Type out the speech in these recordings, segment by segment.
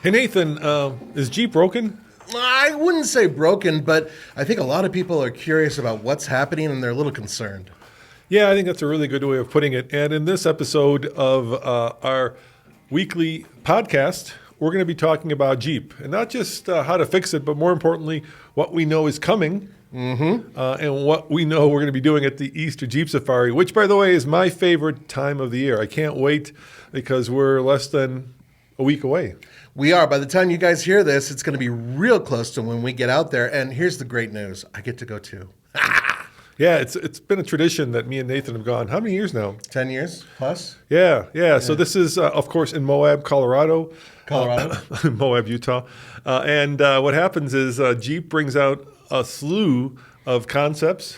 Hey, Nathan, is Jeep broken? I wouldn't say broken, but I think a lot of people are curious about what's happening and they're a little concerned. Yeah, I think that's a really good way of putting it. And in this episode of our weekly podcast, we're going to be talking about Jeep. And not just how to fix it, but more importantly, what we know is coming. And what we know we're going to be doing at the Easter Jeep Safari, which, by the way, is my favorite time of the year. I can't wait because we're less than a week away. We are. By the time you guys hear this, it's going to be real close to when we get out there. And here's the great news. I get to go too. Yeah, it's been a tradition that me and Nathan have gone. How many years now? 10 years plus. Yeah. So this is, of course, in Moab, Colorado. Moab, Utah. And what happens is Jeep brings out a slew of concepts,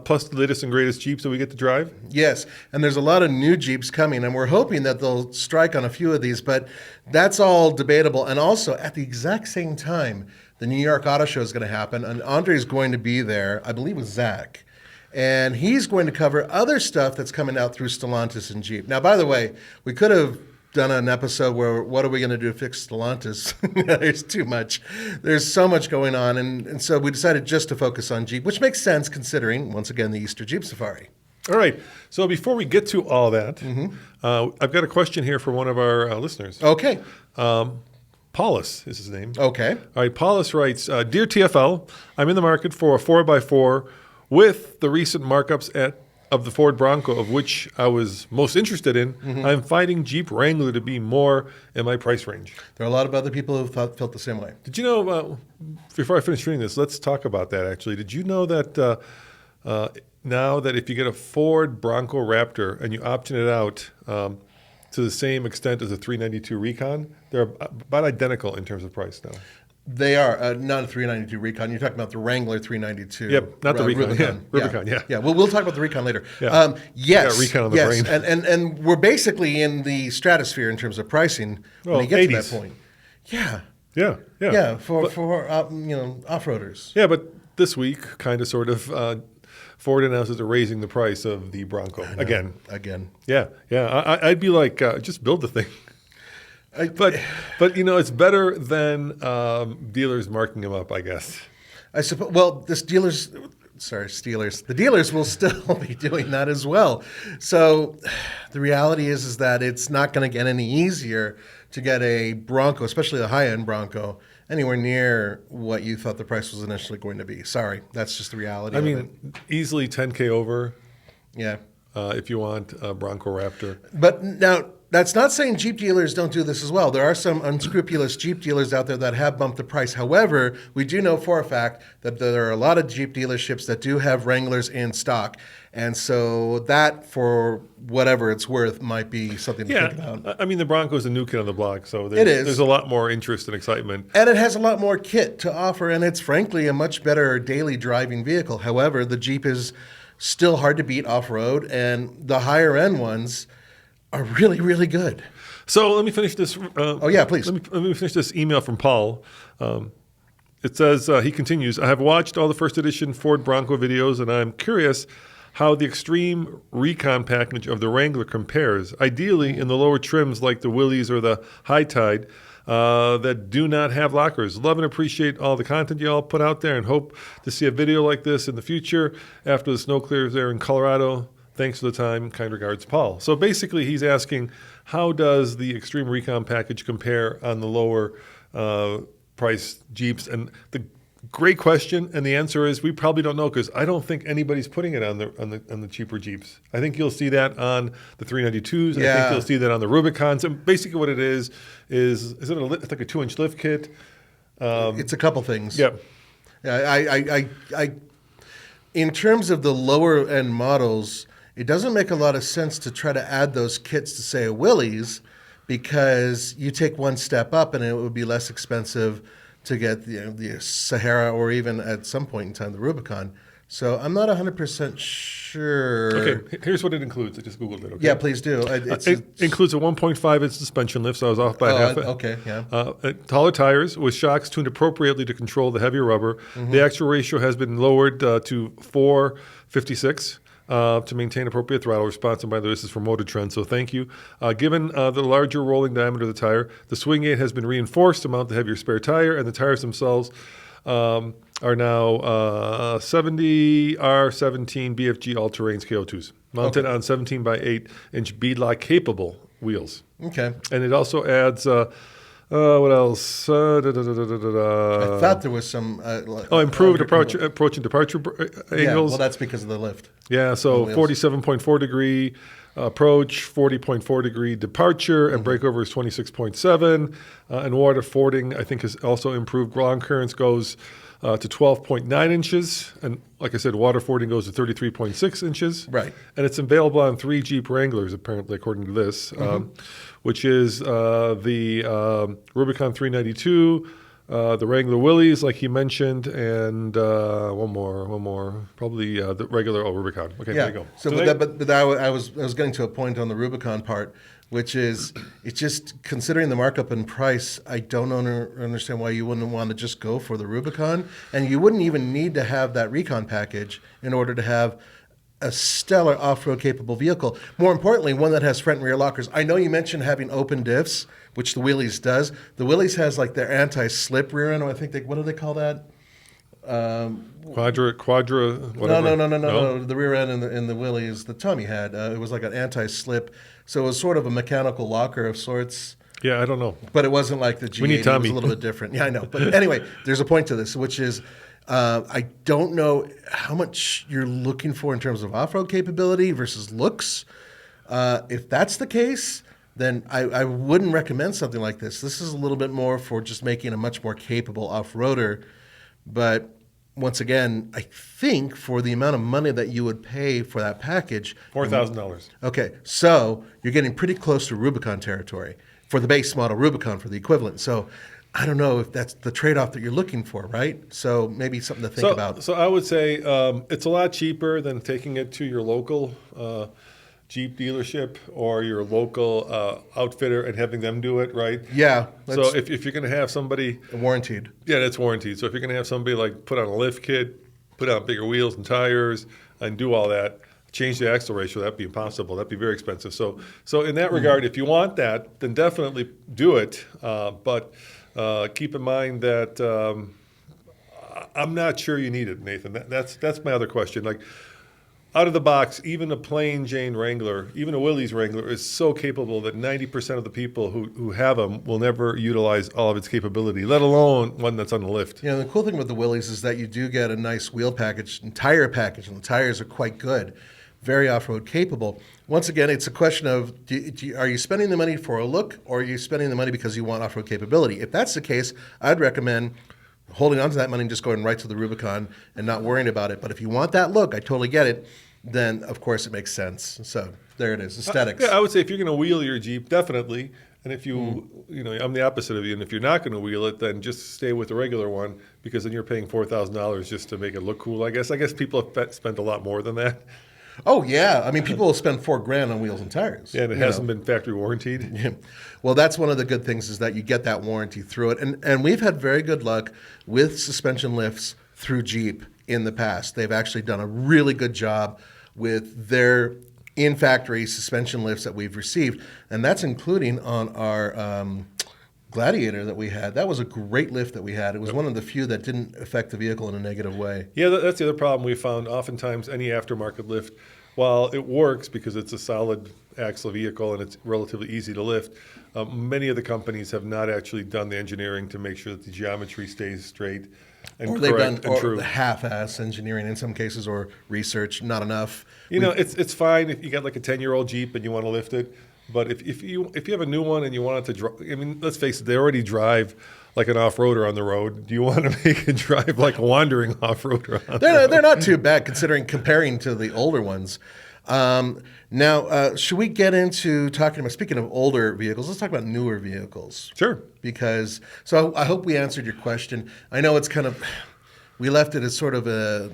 plus the latest and greatest Jeeps that we get to drive. Yes, and there's a lot of new Jeeps coming, and we're hoping that they'll strike on a few of these, but that's all debatable. And also, at the exact same time, the New York Auto Show is going to happen, and Andre's going to be there, I believe with Zach. And he's going to cover other stuff that's coming out through Stellantis and Jeep. Now, by the way, we could have done an episode where what are we going to do to fix Stellantis? There's too much. There's so much going on. And so we decided just to focus on Jeep, which makes sense considering, once again, the Easter Jeep Safari. All right. So before we get to all that, I've got a question here for one of our listeners. Okay. Paulus is his name. Okay. All right. Paulus writes, Dear TFL, I'm in the market for a 4x4 with the recent markups of the Ford Bronco, of which I was most interested in. I'm finding Jeep Wrangler to be more in my price range. There are a lot of other people who felt the same way. Did you know, before I finish reading this, let's talk about that actually. Did you know that now that if you get a Ford Bronco Raptor and you option it out to the same extent as a 392 Recon, they're about identical in terms of price now? They are not a 392 Recon. You're talking about the Wrangler 392. Yep, not the Recon. Rubicon. Rubicon, yeah. Yeah, we'll talk about the Recon later. Yeah. Yes. Yeah, Recon on the brain. And we're basically in the stratosphere in terms of pricing when you get 80s. to that point. Yeah. Yeah. For off-roaders. Yeah, but this week, kind of, sort of, Ford announces they're raising the price of the Bronco again. Yeah. I'd be like, just build the thing. But it's better than dealers marking them up, I guess. I suppose. Well, the Steelers. The dealers will still be doing that as well. So the reality is that it's not going to get any easier to get a Bronco, especially a high-end Bronco, anywhere near what you thought the price was initially going to be. Sorry, that's just the reality. I mean, easily $10K over. Yeah. If you want a Bronco Raptor. But now, that's not saying Jeep dealers don't do this as well. There are some unscrupulous Jeep dealers out there that have bumped the price. However, we do know for a fact that there are a lot of Jeep dealerships that do have Wranglers in stock. And so that, for whatever it's worth, might be something to think about. I mean, the Bronco is a new kid on the block, so there's a lot more interest and excitement. And it has a lot more kit to offer, and it's frankly a much better daily driving vehicle. However, the Jeep is still hard to beat off-road, and the higher-end ones are really, really good. So let me finish this. Please. Let me finish this email from Paul. It says, he continues, I have watched all the first edition Ford Bronco videos, and I'm curious how the extreme recon package of the Wrangler compares, ideally in the lower trims like the Willys or the High Tide that do not have lockers. Love and appreciate all the content you all put out there and hope to see a video like this in the future after the snow clears there in Colorado. Thanks for the time. Kind regards, Paul. So basically he's asking, how does the Extreme Recon package compare on the lower price Jeeps? And the great question, and the answer is we probably don't know because I don't think anybody's putting it on the cheaper Jeeps. I think you'll see that on the 392s. Yeah. I think you'll see that on the Rubicons. And basically what it is it's like a 2-inch lift kit. It's a couple things. Yep. I in terms of the lower end models, it doesn't make a lot of sense to try to add those kits to, say, a Willys, because you take one step up and it would be less expensive to get the Sahara or even at some point in time the Rubicon. So I'm not 100% sure. Okay, here's what it includes. I just Googled it. Okay? Yeah, please do. It includes a 1.5-inch suspension lift, so I was off by half. Okay, yeah. Taller tires with shocks tuned appropriately to control the heavier rubber. The actual ratio has been lowered to 4:56. to maintain appropriate throttle response. And by the way, this is from Motor Trend, so thank you. Given the larger rolling diameter of the tire, the swing aid has been reinforced to mount the heavier spare tire, and the tires themselves are now 70 R17 BFG all-terrains KO2s, mounted on 17 by 8 inch beadlock capable wheels. Okay. And it also adds, what else? I thought there was some... improved approach and departure angles. Yeah, well, that's because of the lift. Yeah, so 47.4 degree approach, 40.4 degree departure, and breakover is 26.7. And water fording, I think, has also improved. Ground clearance goes to 12.9 inches. And like I said, water fording goes to 33.6 inches. Right. And it's available on 3 Jeep Wranglers, apparently, according to this, which is the Rubicon 392, the Wrangler Willys, like he mentioned, and one more, probably the regular Rubicon. Okay, there you go. So, but I was getting to a point on the Rubicon part, which is it's just considering the markup in price. I don't understand why you wouldn't want to just go for the Rubicon, and you wouldn't even need to have that Recon package in order to have a stellar off-road capable vehicle. More importantly, one that has front and rear lockers. I know you mentioned having open diffs, which the Willys does. The Willys has like their anti-slip rear end. I think what do they call that? Quadra, whatever. No. The rear end in the Willys, the Tommy had, it was like an anti-slip. So it was sort of a mechanical locker of sorts. Yeah, I don't know. But it wasn't like the G80. We need Tommy. It was a little bit different. Yeah, I know. But anyway, there's a point to this, which is I don't know how much you're looking for in terms of off-road capability versus looks. If that's the case, then I wouldn't recommend something like this. This is a little bit more for just making a much more capable off-roader. But once again, I think for the amount of money that you would pay for that package... $4,000. Okay, so you're getting pretty close to Rubicon territory for the base model Rubicon, for the equivalent. So I don't know if that's the trade-off that you're looking for, right? So maybe something to think about. So I would say it's a lot cheaper than taking it to your local Jeep dealership or your local outfitter and having them do it, right? Yeah. So if you're going to have somebody... Warranted. Yeah, that's warranted. So if you're going to have somebody like put on a lift kit, put on bigger wheels and tires, and do all that, change the axle ratio, that'd be impossible. That'd be very expensive. So in that regard, if you want that, then definitely do it. But keep in mind that I'm not sure you need it, Nathan. That's my other question. Like, out of the box, even a plain Jane Wrangler, even a Willys Wrangler, is so capable that 90% of the people who have them will never utilize all of its capability, let alone one that's on the lift. Yeah, the cool thing with the Willys is that you do get a nice wheel package and tire package, and the tires are quite good, very off-road capable. Once again, it's a question of, are you spending the money for a look, or are you spending the money because you want off-road capability? If that's the case, I'd recommend holding on to that money and just going right to the Rubicon and not worrying about it. But if you want that look, I totally get it, then of course it makes sense. So there it is, aesthetics. Yeah, I would say if you're going to wheel your Jeep, definitely. And if you know, I'm the opposite of you. And if you're not going to wheel it, then just stay with the regular one, because then you're paying $4,000 just to make it look cool. I guess people have spent a lot more than that. Oh yeah, I mean, people will spend $4,000 on wheels and tires. Yeah, and it hasn't been factory warranted. Yeah. Well, that's one of the good things, is that you get that warranty through it, and we've had very good luck with suspension lifts through Jeep in the past. They've actually done a really good job with their in-factory suspension lifts that we've received, and that's including on our Gladiator that we had. That was a great lift that we had. It was one of the few that didn't affect the vehicle in a negative way. Yeah, that's the other problem we found. Oftentimes, any aftermarket lift, while it works because it's a solid axle vehicle and it's relatively easy to lift, many of the companies have not actually done the engineering to make sure that the geometry stays straight and or correct and true. Half-ass engineering in some cases, or research, not enough. You know, it's fine if you got like a 10-year-old Jeep and you want to lift it. But if you have a new one and you want it to drive, I mean, let's face it, they already drive like an off-roader on the road. Do you want to make it drive like a wandering off-roader on the road? They're not too bad comparing to the older ones. Now, should we get into talking about, speaking of older vehicles, let's talk about newer vehicles. Sure. Because, so I hope we answered your question. I know it's kind of, we left it as sort of a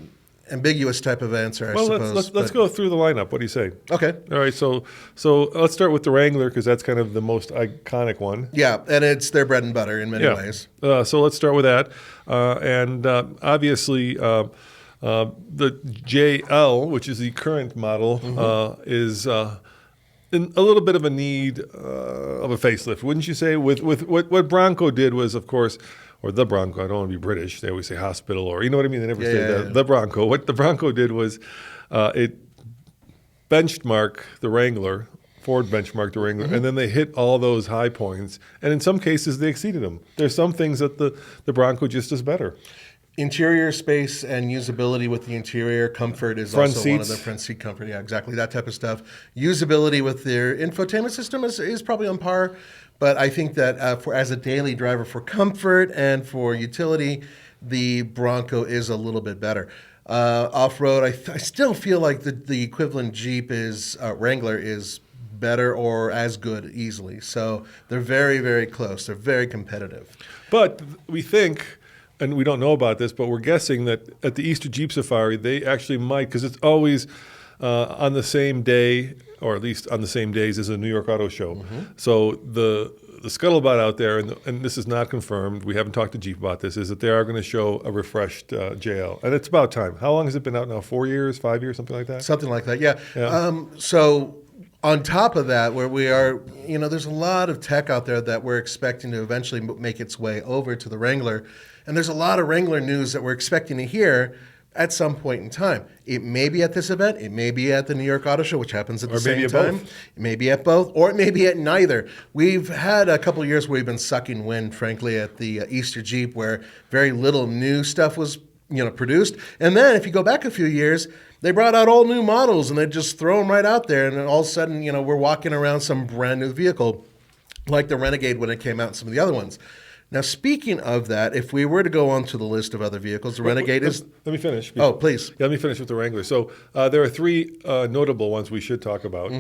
ambiguous type of answer, I suppose. Let's go through the lineup. What do you say? Okay. All right, so let's start with the Wrangler, because that's kind of the most iconic one. Yeah, and it's their bread and butter in many ways. So let's start with that. And obviously, The JL, which is the current model, is in a little bit of a need of a facelift, wouldn't you say? With what Bronco did was, of course, or the Bronco. I don't want to be British. They always say hospital, or you know what I mean. They never say the Bronco. What the Bronco did was, it benchmarked the Wrangler. Ford benchmarked the Wrangler, and then they hit all those high points, and in some cases they exceeded them. There's some things that the Bronco just does better. Interior space and usability with the interior comfort is Front also seats. one of the front seat comfort. Yeah, exactly, that type of stuff. Usability with their infotainment system is probably on par, but I think that for as a daily driver, for comfort and for utility, the Bronco is a little bit better. Off-road, I still feel like the equivalent Jeep is Wrangler is better or as good easily. So they're very, very close. They're very competitive. But we think, and we don't know about this, but we're guessing that at the Easter Jeep Safari, they actually might, because it's always on the same day, or at least on the same days as a New York Auto Show. So the scuttlebutt out there, and this is not confirmed, we haven't talked to Jeep about this, is that they are going to show a refreshed JL. And it's about time. How long has it been out now? 4 years, 5 years, something like that? Something like that, yeah. So on top of that, where we are, there's a lot of tech out there that we're expecting to eventually make its way over to the Wrangler. And there's a lot of Wrangler news that we're expecting to hear at some point in time. It may be at this event. It may be at the New York Auto Show, which happens at the same time. Both. It may be at both, or it may be at neither. We've had a couple of years where we've been sucking wind, frankly, at the Easter Jeep, where very little new stuff was produced. And then if you go back a few years, they brought out all new models and they just throw them right out there. And then all of a sudden, we're walking around some brand new vehicle like the Renegade when it came out and some of the other ones. Now, speaking of that, if we were to go on to the list of other vehicles, the Renegade is... Let me finish. Oh, please. Yeah, let me finish with the Wrangler. So there are three notable ones we should talk about.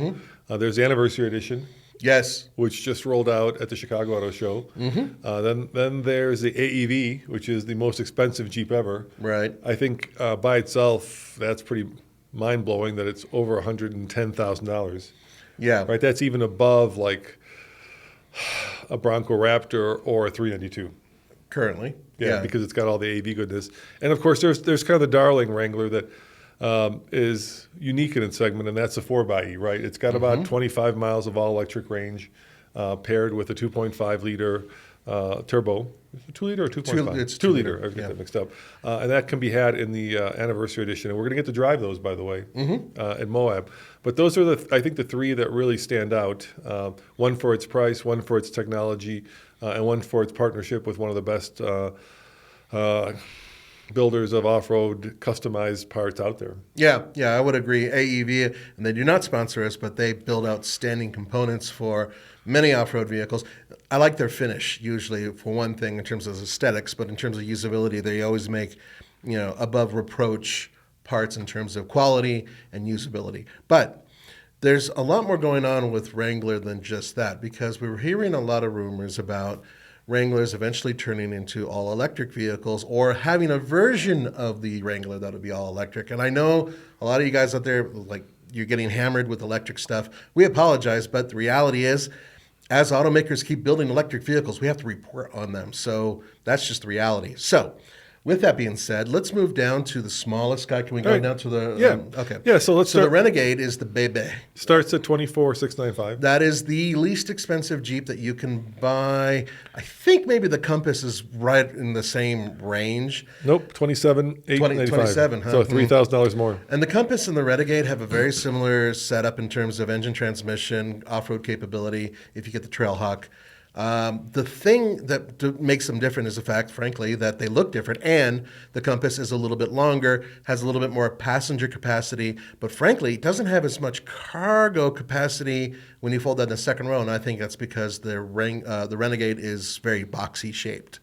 There's the Anniversary Edition. Yes. Which just rolled out at the Chicago Auto Show. Then there's the AEV, which is the most expensive Jeep ever. Right. I think by itself, that's pretty mind-blowing that it's over $110,000. Yeah. Right. That's even above like a Bronco Raptor or a 392. Currently. Yeah, because it's got all the AV goodness. And of course, there's kind of the darling Wrangler that is unique in its segment, and that's the 4xe, right? It's got about 25 miles of all-electric range paired with a 2.5 liter turbo. 2 liter or 2.5? It's 2 liter. I get that mixed up. And that can be had in the Anniversary Edition. And we're going to get to drive those, by the way, in Moab. But those are, I think, the three that really stand out. One for its price, one for its technology, and one for its partnership with one of the best builders of off-road customized parts out there. Yeah, I would agree. AEV, and they do not sponsor us, but they build outstanding components for many off-road vehicles. I like their finish, usually, for one thing, in terms of aesthetics, but in terms of usability, they always make, above reproach parts in terms of quality and usability. But there's a lot more going on with Wrangler than just that, because we were hearing a lot of rumors about Wranglers eventually turning into all-electric vehicles, or having a version of the Wrangler that would be all-electric. And I know a lot of you guys out there, like, you're getting hammered with electric stuff. We apologize, but the reality is, as automakers keep building electric vehicles, we have to report on them. So that's just the reality. So with that being said, let's move down to the smallest guy. Can we go down to the... okay. Yeah, so let's start. The Renegade is the Bebe. Starts at $24,695. That is the least expensive Jeep that you can buy. I think maybe the Compass is right in the same range. Nope, $27,895. 27, huh? So $3,000 more. And the Compass and the Renegade have a very similar setup in terms of engine transmission, off-road capability, if you get the Trailhawk. The thing that makes them different is the fact, frankly, that they look different, and the Compass is a little bit longer, has a little bit more passenger capacity, but frankly, it doesn't have as much cargo capacity when you fold that in the second row, and I think that's because the Renegade is very boxy shaped.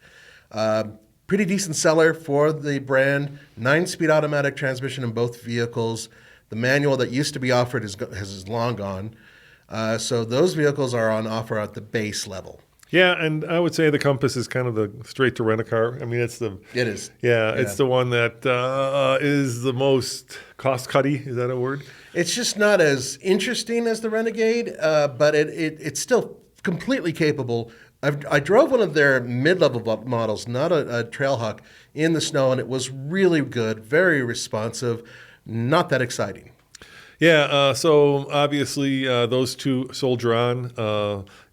Pretty decent seller for the brand, 9-speed automatic transmission in both vehicles. The manual that used to be offered is long gone. So those vehicles are on offer at the base level. Yeah, and I would say the Compass is kind of the straight-to-rent-a-car. I mean, It is. Yeah, it's the one that is the most cost-cutty. Is that a word? It's just not as interesting as the Renegade, but it's still completely capable I drove one of their mid-level models, not a Trailhawk, in the snow, and it was really good, very responsive, not that exciting. Yeah, so obviously those two soldier on.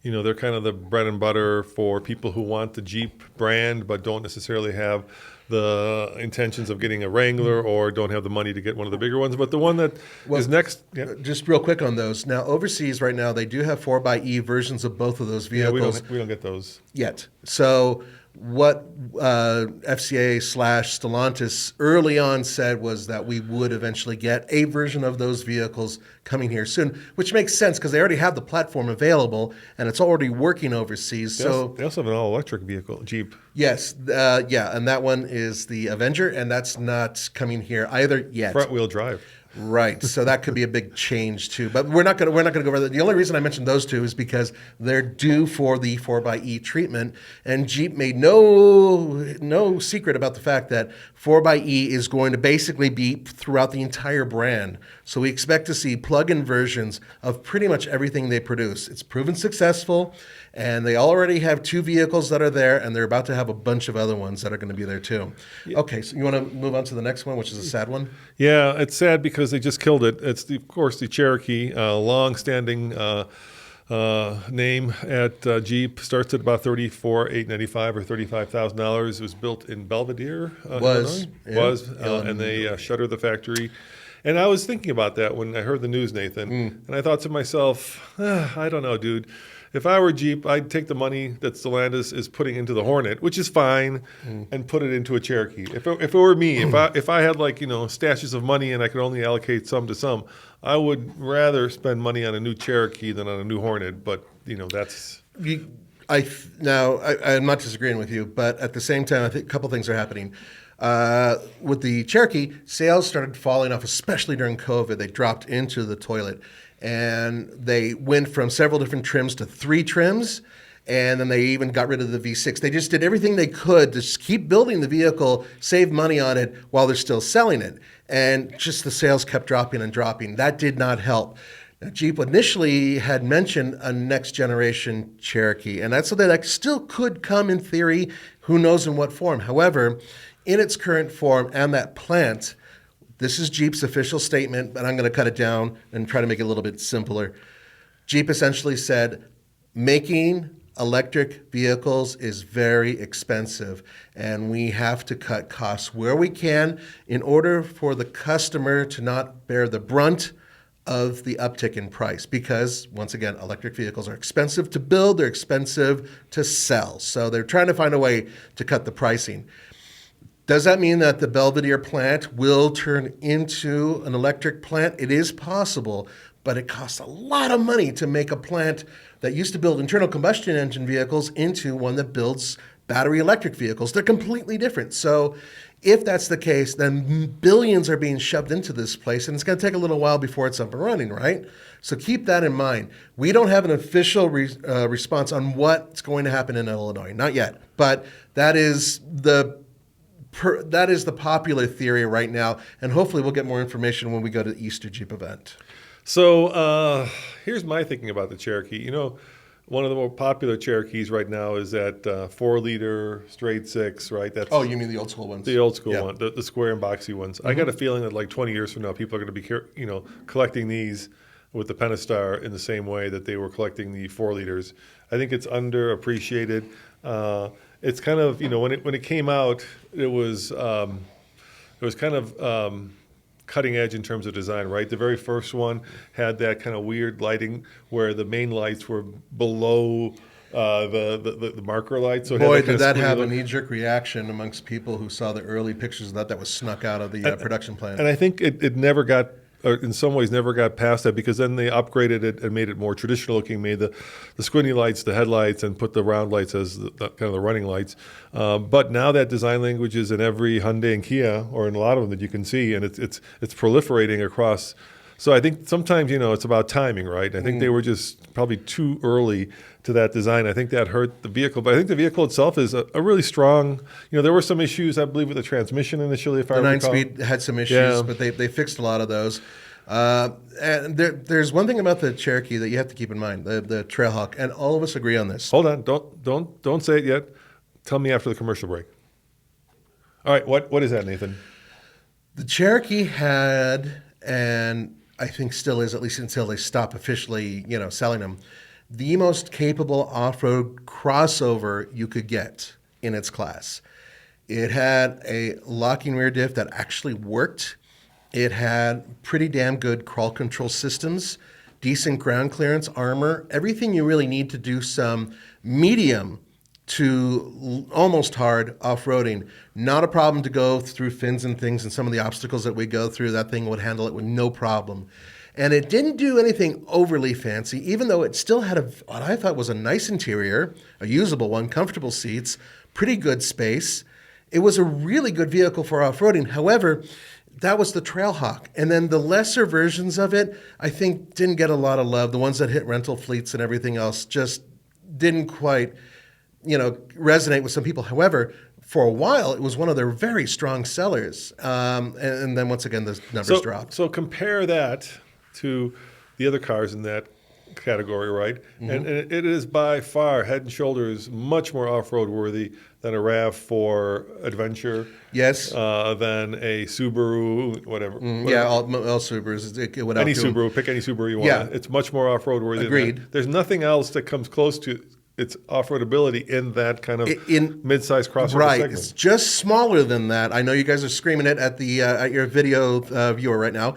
They're kind of the bread and butter for people who want the Jeep brand but don't necessarily have the intentions of getting a Wrangler or don't have the money to get one of the bigger ones. But the one that is next... Yeah. Just real quick on those. Now, overseas right now, they do have 4xe versions of both of those vehicles. Yeah, we don't get those. Yet. So what FCA/Stellantis early on said was that we would eventually get a version of those vehicles coming here soon, which makes sense because they already have the platform available and it's already working overseas. They also have an all-electric vehicle, Jeep. Yes, and that one is the Avenger, and that's not coming here either yet. Front-wheel drive. Right, so that could be a big change too. But we're not going to go over that. The only reason I mentioned those two is because they're due for the 4xe treatment, and Jeep made no secret about the fact that 4xe is going to basically be throughout the entire brand. So we expect to see plug-in versions of pretty much everything they produce. It's proven successful, and they already have 2 vehicles that are there, and they're about to have a bunch of other ones that are going to be there too. Yeah. Okay, so you want to move on to the next one, which is a sad one? Yeah, it's sad because they just killed it. It's, of course, the Cherokee, long-standing name at Jeep. Starts at about $34,895 or $35,000. It was built in Belvedere, Illinois. And they shuttered the factory. And I was thinking about that when I heard the news, Nathan, and I thought to myself, I don't know, dude. If I were Jeep, I'd take the money that Stellantis is putting into the Hornet, which is fine, and put it into a Cherokee. If it were me, if I had stashes of money and I could only allocate some to some, I would rather spend money on a new Cherokee than on a new Hornet. But that's. I'm not disagreeing with you, but at the same time, I think a couple things are happening. With the Cherokee, sales started falling off, especially during COVID. They dropped into the toilet. And they went from several different trims to 3 trims, and then they even got rid of the V6. They just did everything they could to just keep building the vehicle, save money on it while they're still selling it. And just the sales kept dropping and dropping. That did not help. Now, Jeep initially had mentioned a next generation Cherokee, and that's something that still could come in theory, who knows in what form. However, in its current form and that plant, this is Jeep's official statement, but I'm going to cut it down and try to make it a little bit simpler. Jeep essentially said, making electric vehicles is very expensive, and we have to cut costs where we can in order for the customer to not bear the brunt of the uptick in price. Because, once again, electric vehicles are expensive to build, they're expensive to sell. So they're trying to find a way to cut the pricing. Does that mean that the Belvedere plant will turn into an electric plant? It is possible, but it costs a lot of money to make a plant that used to build internal combustion engine vehicles into one that builds battery electric vehicles. They're completely different. So if that's the case, then billions are being shoved into this place, and it's going to take a little while before it's up and running, right? So keep that in mind. We don't have an official response on what's going to happen in Illinois, not yet, but that is the popular theory right now, and hopefully we'll get more information when we go to the Easter Jeep event. So here's my thinking about the Cherokee. One of the more popular Cherokees right now is that 4-liter straight 6, right? You mean the old school ones? The old school one, the square and boxy ones. I got a feeling that 20 years from now, people are going to be collecting these with the Pentastar in the same way that they were collecting the 4-liters. I think it's underappreciated. It's kind of, when it came out, it was kind of cutting edge in terms of design, right? The very first one had that kind of weird lighting where the main lights were below the marker lights. So boy, did that have a knee-jerk reaction amongst people who saw the early pixtures of that was snuck out of the production plant. And I think it never got, or in some ways never got past that, because then they upgraded it and made it more traditional looking, made the squinty lights the headlights and put the round lights as the kind of the running lights. But now that design language is in every Hyundai and Kia, or in a lot of them that you can see, and it's proliferating across. So I think sometimes, it's about timing, right? I think they were just probably too early to that design. I think that hurt the vehicle. But I think the vehicle itself is a really strong, there were some issues, I believe, with the transmission initially, if I recall. The 9-speed had some issues, but they fixed a lot of those. And there's one thing about the Cherokee that you have to keep in mind: the Trailhawk, and all of us agree on this. Hold on, don't say it yet. Tell me after the commercial break. All right, what is that, Nathan? The Cherokee had, and I think still is, at least until they stop officially, selling them, the most capable off-road crossover you could get in its class. It had a locking rear diff that actually worked. It had pretty damn good crawl control systems, decent ground clearance, armor, everything you really need to do some medium to almost hard off-roading. Not a problem to go through fins and things and some of the obstacles that we go through. That thing would handle it with no problem. And it didn't do anything overly fancy, even though it still had what I thought was a nice interior, a usable one, comfortable seats, pretty good space. It was a really good vehicle for off-roading. However, that was the Trailhawk. And then the lesser versions of it, I think, didn't get a lot of love. The ones that hit rental fleets and everything else just didn't quite, resonate with some people. However, for a while, it was one of their very strong sellers. And then once again, the numbers dropped. So compare that to the other cars in that category, right? Mm-hmm. And it is by far head and shoulders much more off-road worthy than a RAV4 Adventure. Yes. Than a Subaru, whatever. Yeah, all Subarus. Any Subaru, pick any Subaru you want. Yeah. It's much more off-road worthy. Agreed. There's nothing else that comes close to its off-road ability in that kind of mid-size crossover segment. It's just smaller than that. I know you guys are screaming it at your video viewer right now.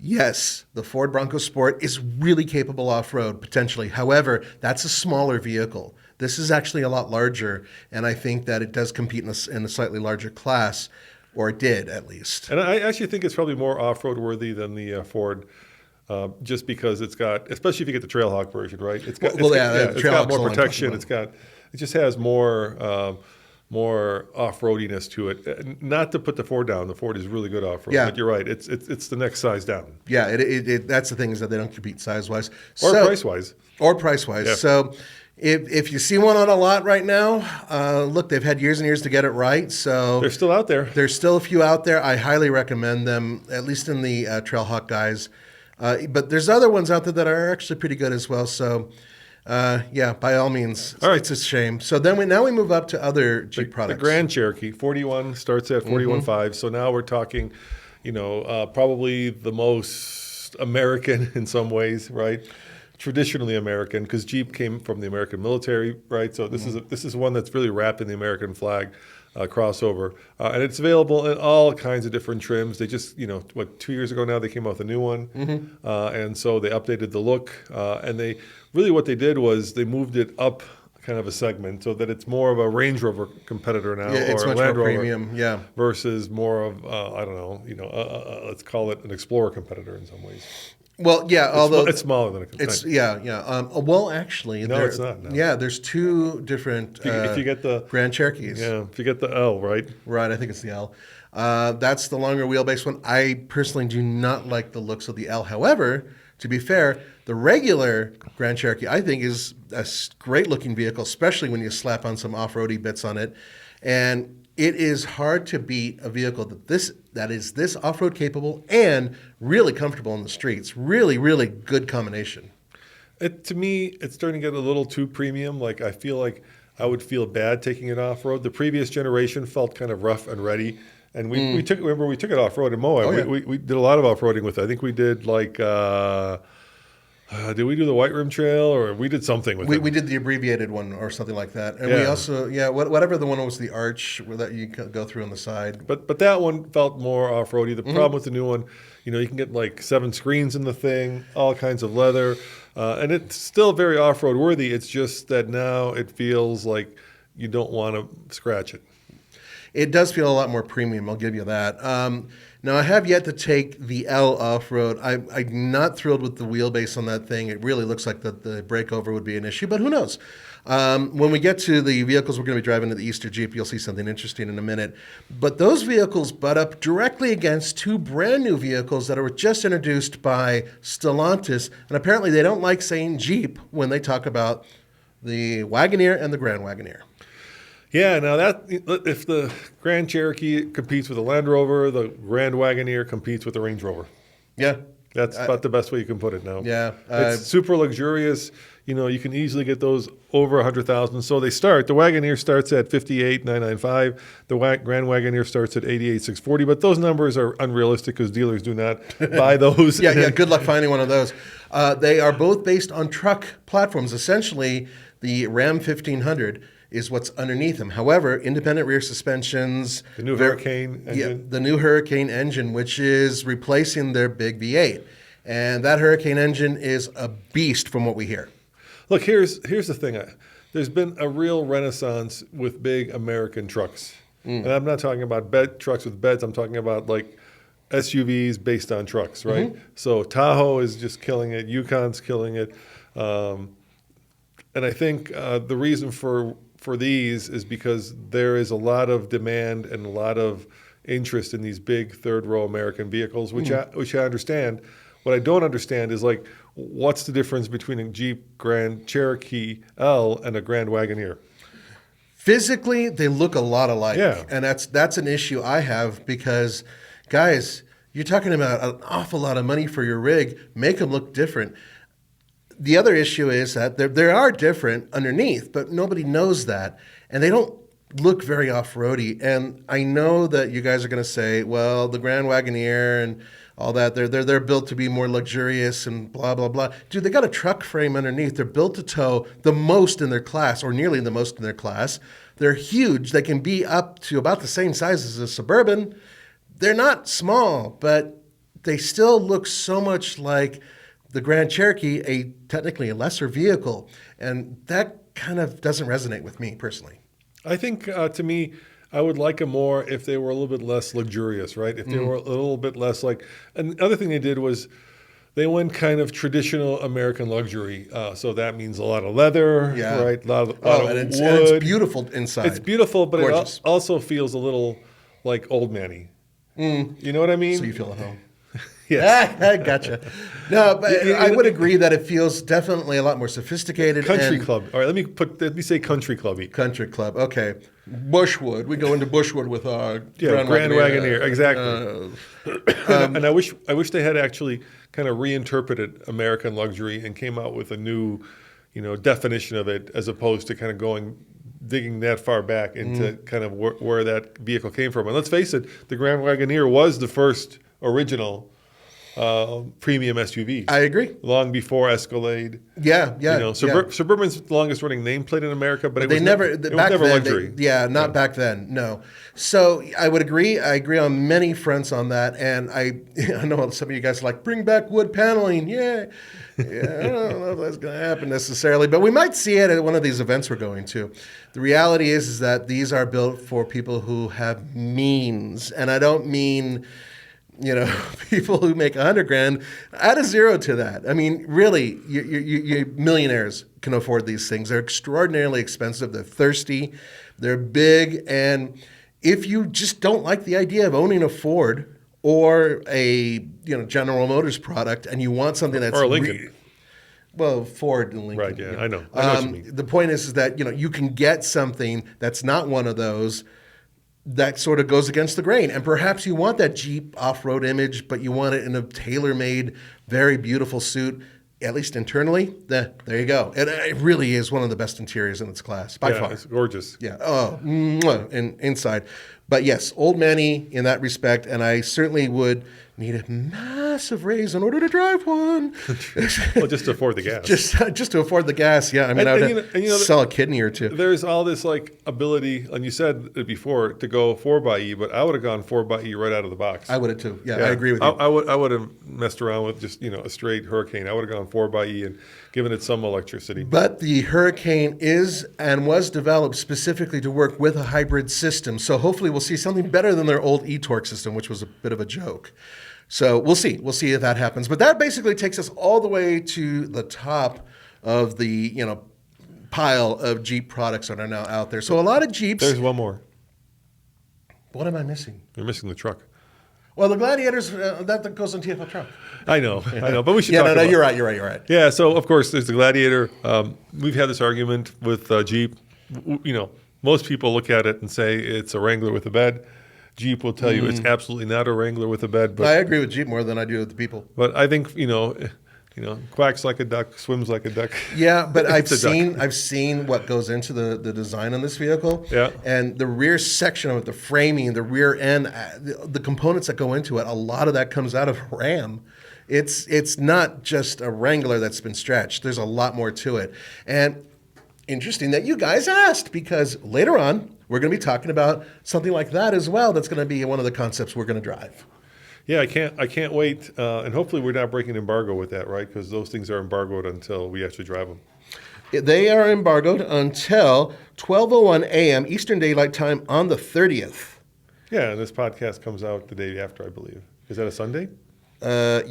Yes, the Ford Bronco Sport is really capable off-road, potentially. However, that's a smaller vehicle. This is actually a lot larger, and I think that it does compete in a slightly larger class, or it did at least. And I actually think it's probably more off-road worthy than the Ford, just because it's got, especially if you get the Trailhawk version, right? It's got more protection. It just has more off-roadiness to it. Not to put the Ford down. The Ford is really good off-road. Yeah. But you're right. It's the next size down. Yeah, that's the thing, is that they don't compete size-wise. Or price-wise. Or price-wise. Yeah. So if you see one on a lot right now, look, they've had years and years to get it right. So they're still out there. There's still a few out there. I highly recommend them, at least in the Trailhawk guys. But there's other ones out there that are actually pretty good as well. So by all means, all right. It's a shame. So then we move up to other Jeep products. The Grand Cherokee, 41 starts at 41.5. So now we're talking, probably the most American in some ways, right? Traditionally American, because Jeep came from the American military, right? So this is one that's really wrapped in the American flag. Crossover, and it's available in all kinds of different trims. They just, 2 years ago now they came out with a new one, and so they updated the look, and what they did was they moved it up kind of a segment so that it's more of a Range Rover competitor now, it's or much a Land more Rover, premium, versus more of let's call it an Explorer competitor in some ways. Well, yeah, although it's smaller than a competitor. Well, actually, no, it's not. No. Yeah, there's two different. If you get the Grand Cherokees, if you get the L, right? Right, I think it's the L. That's the longer wheelbase one. I personally do not like the looks of the L. However, to be fair, the regular Grand Cherokee I think is a great looking vehicle, especially when you slap on some off-roady bits on it, and it is hard to beat a vehicle that is this off-road capable and really comfortable in the streets. Really, really good combination. To me, it's starting to get a little too premium. Like, I feel like I would feel bad taking it off-road. The previous generation felt kind of rough and ready. And we took it off-road in Moab. Oh, yeah. We did a lot of off-roading with it. I think we did did we do the White Rim Trail, or we did something with it? We did the abbreviated one or something like that. And we also, whatever the one was, the arch that you go through on the side. But that one felt more off-roady. The problem with the new one, you can get like 7 screens in the thing, all kinds of leather, and it's still very off-road worthy. It's just that now it feels like you don't want to scratch it. It does feel a lot more premium, I'll give you that. Now, I have yet to take the L off-road. I'm not thrilled with the wheelbase on that thing. It really looks like the breakover would be an issue, but who knows? When we get to the vehicles we're going to be driving to the Easter Jeep, you'll see something interesting in a minute. But those vehicles butt up directly against 2 brand new vehicles that were just introduced by Stellantis, and apparently they don't like saying Jeep when they talk about the Wagoneer and the Grand Wagoneer. Yeah, now that if the Grand Cherokee competes with the Land Rover, the Grand Wagoneer competes with the Range Rover. Yeah. That's about the best way you can put it now. Yeah. It's super luxurious. You know, you can easily get those over 100,000. So they start. The Wagoneer starts at 58,995. The Grand Wagoneer starts at 88,640. But those numbers are unrealistic because dealers do not buy those. Yeah. Good luck finding one of those. They are both based on truck platforms. Essentially, the Ram 1500 is what's underneath them. However, independent rear suspensions. The new Hurricane engine. Yeah, the new Hurricane engine, which is replacing their big V8. And that Hurricane engine is a beast from what we hear. Look, here's the thing. There's been a real renaissance with big American trucks. And I'm not talking about trucks with beds. I'm talking about like SUVs based on trucks, right? So Tahoe is just killing it. Yukon's killing it. And I think the reason for these is because there is a lot of demand and a lot of interest in these big third-row American vehicles, which I understand. What I don't understand is, like, what's the difference between a Jeep Grand Cherokee L and a Grand Wagoneer? Physically, they look a lot alike. Yeah. And that's an issue I have because, guys, you're talking about an awful lot of money for your rig. Make them look different. The other issue is that they are different underneath, but nobody knows that. And they don't look very off-roady. And I know that you guys are going to say, well, the Grand Wagoneer and all that, they're built to be more luxurious and blah, blah, blah. Dude, they got a truck frame underneath. They're built to tow the most in their class, or nearly the most in their class. They're huge. They can be up to about the same size as a Suburban. They're not small, but they still look so much like the Grand Cherokee, technically a lesser vehicle. And that kind of doesn't resonate with me personally. I think, to me, I would like them more if they were a little bit less luxurious, right? If they were a little bit less like... And the other thing they did was they went kind of traditional American luxury. So that means a lot of leather, right? A lot of wood. And it's beautiful inside. It's beautiful, but Gorgeous. it also feels a little like old man-y. You know what I mean? So you feel at home. Yes. I gotcha. No, but I would agree that it feels definitely a lot more sophisticated. Country club. All right, let me say country clubby. Country club. Okay. Bushwood. We go into Bushwood with our Grand Wagoneer. Exactly. And I wish they had actually kind of reinterpreted American luxury and came out with a new, definition of it, as opposed to kind of digging that far back into kind of where that vehicle came from. And let's face it, the Grand Wagoneer was the first original premium SUVs. I agree. Long before Escalade. Yeah. Suburban's the longest running nameplate in America, but it was never luxury. Not back then. No. So I would agree. I agree on many fronts on that. And I know some of you guys are like, bring back wood paneling. Yeah. I don't know if that's going to happen necessarily, but we might see it at one of these events we're going to. The reality is that these are built for people who have means. And I don't mean... people who make $100,000, add a zero to that. I mean, really, you millionaires can afford these things. They're extraordinarily expensive. They're thirsty. They're big. And if you just don't like the idea of owning a Ford or a General Motors product, and you want something that's or a Lincoln. Ford and Lincoln. Right. Yeah, I know what you mean. The point is that you can get something that's not one of those. That sort of goes against the grain. And perhaps you want that Jeep off-road image, but you want it in a tailor-made, very beautiful suit, at least internally. There you go. And it really is one of the best interiors in its class, by far. It's gorgeous. Yeah. Oh, and inside. But yes, old man-y in that respect, and I certainly would need a massive raise in order to drive one. Well, just to afford the gas. just to afford the gas, yeah. I mean, I would sell a kidney or two. There's all this ability, and you said it before, to go 4xe, but I would have gone 4xe right out of the box. I would have too. Yeah, I agree with you. I would have messed around with just a straight Hurricane. I would have gone 4xe and given it some electricity. But the Hurricane is and was developed specifically to work with a hybrid system. So hopefully we'll see something better than their old e-torque system, which was a bit of a joke. So we'll see. We'll see if that happens. But that basically takes us all the way to the top of the pile of Jeep products that are now out there. So a lot of Jeeps. There's one more. What am I missing? You're missing the truck. Well, the Gladiators, that goes on TFL truck. I know, but we should talk about it. You're right. Yeah, so of course there's the Gladiator. We've had this argument with Jeep. Most people look at it and say it's a Wrangler with a bed. Jeep will tell you it's absolutely not a Wrangler with a bed. I agree with Jeep more than I do with the people. But I think, quacks like a duck, swims like a duck. Yeah, but I've It's a duck. seen what goes into the design on this vehicle. Yeah. And the rear section of it, the framing, the rear end, the components that go into it, a lot of that comes out of Ram. It's not just a Wrangler that's been stretched. There's a lot more to it. And interesting that you guys asked, because later on we're going to be talking about something like that as well. That's going to be one of the concepts we're going to drive. Yeah, I can't wait. And hopefully we're not breaking embargo with that, right? Because those things are embargoed until we actually drive them. They are embargoed until 12:01 a.m. Eastern Daylight Time on the 30th. Yeah, and this podcast comes out the day after, I believe. Is that a Sunday? No,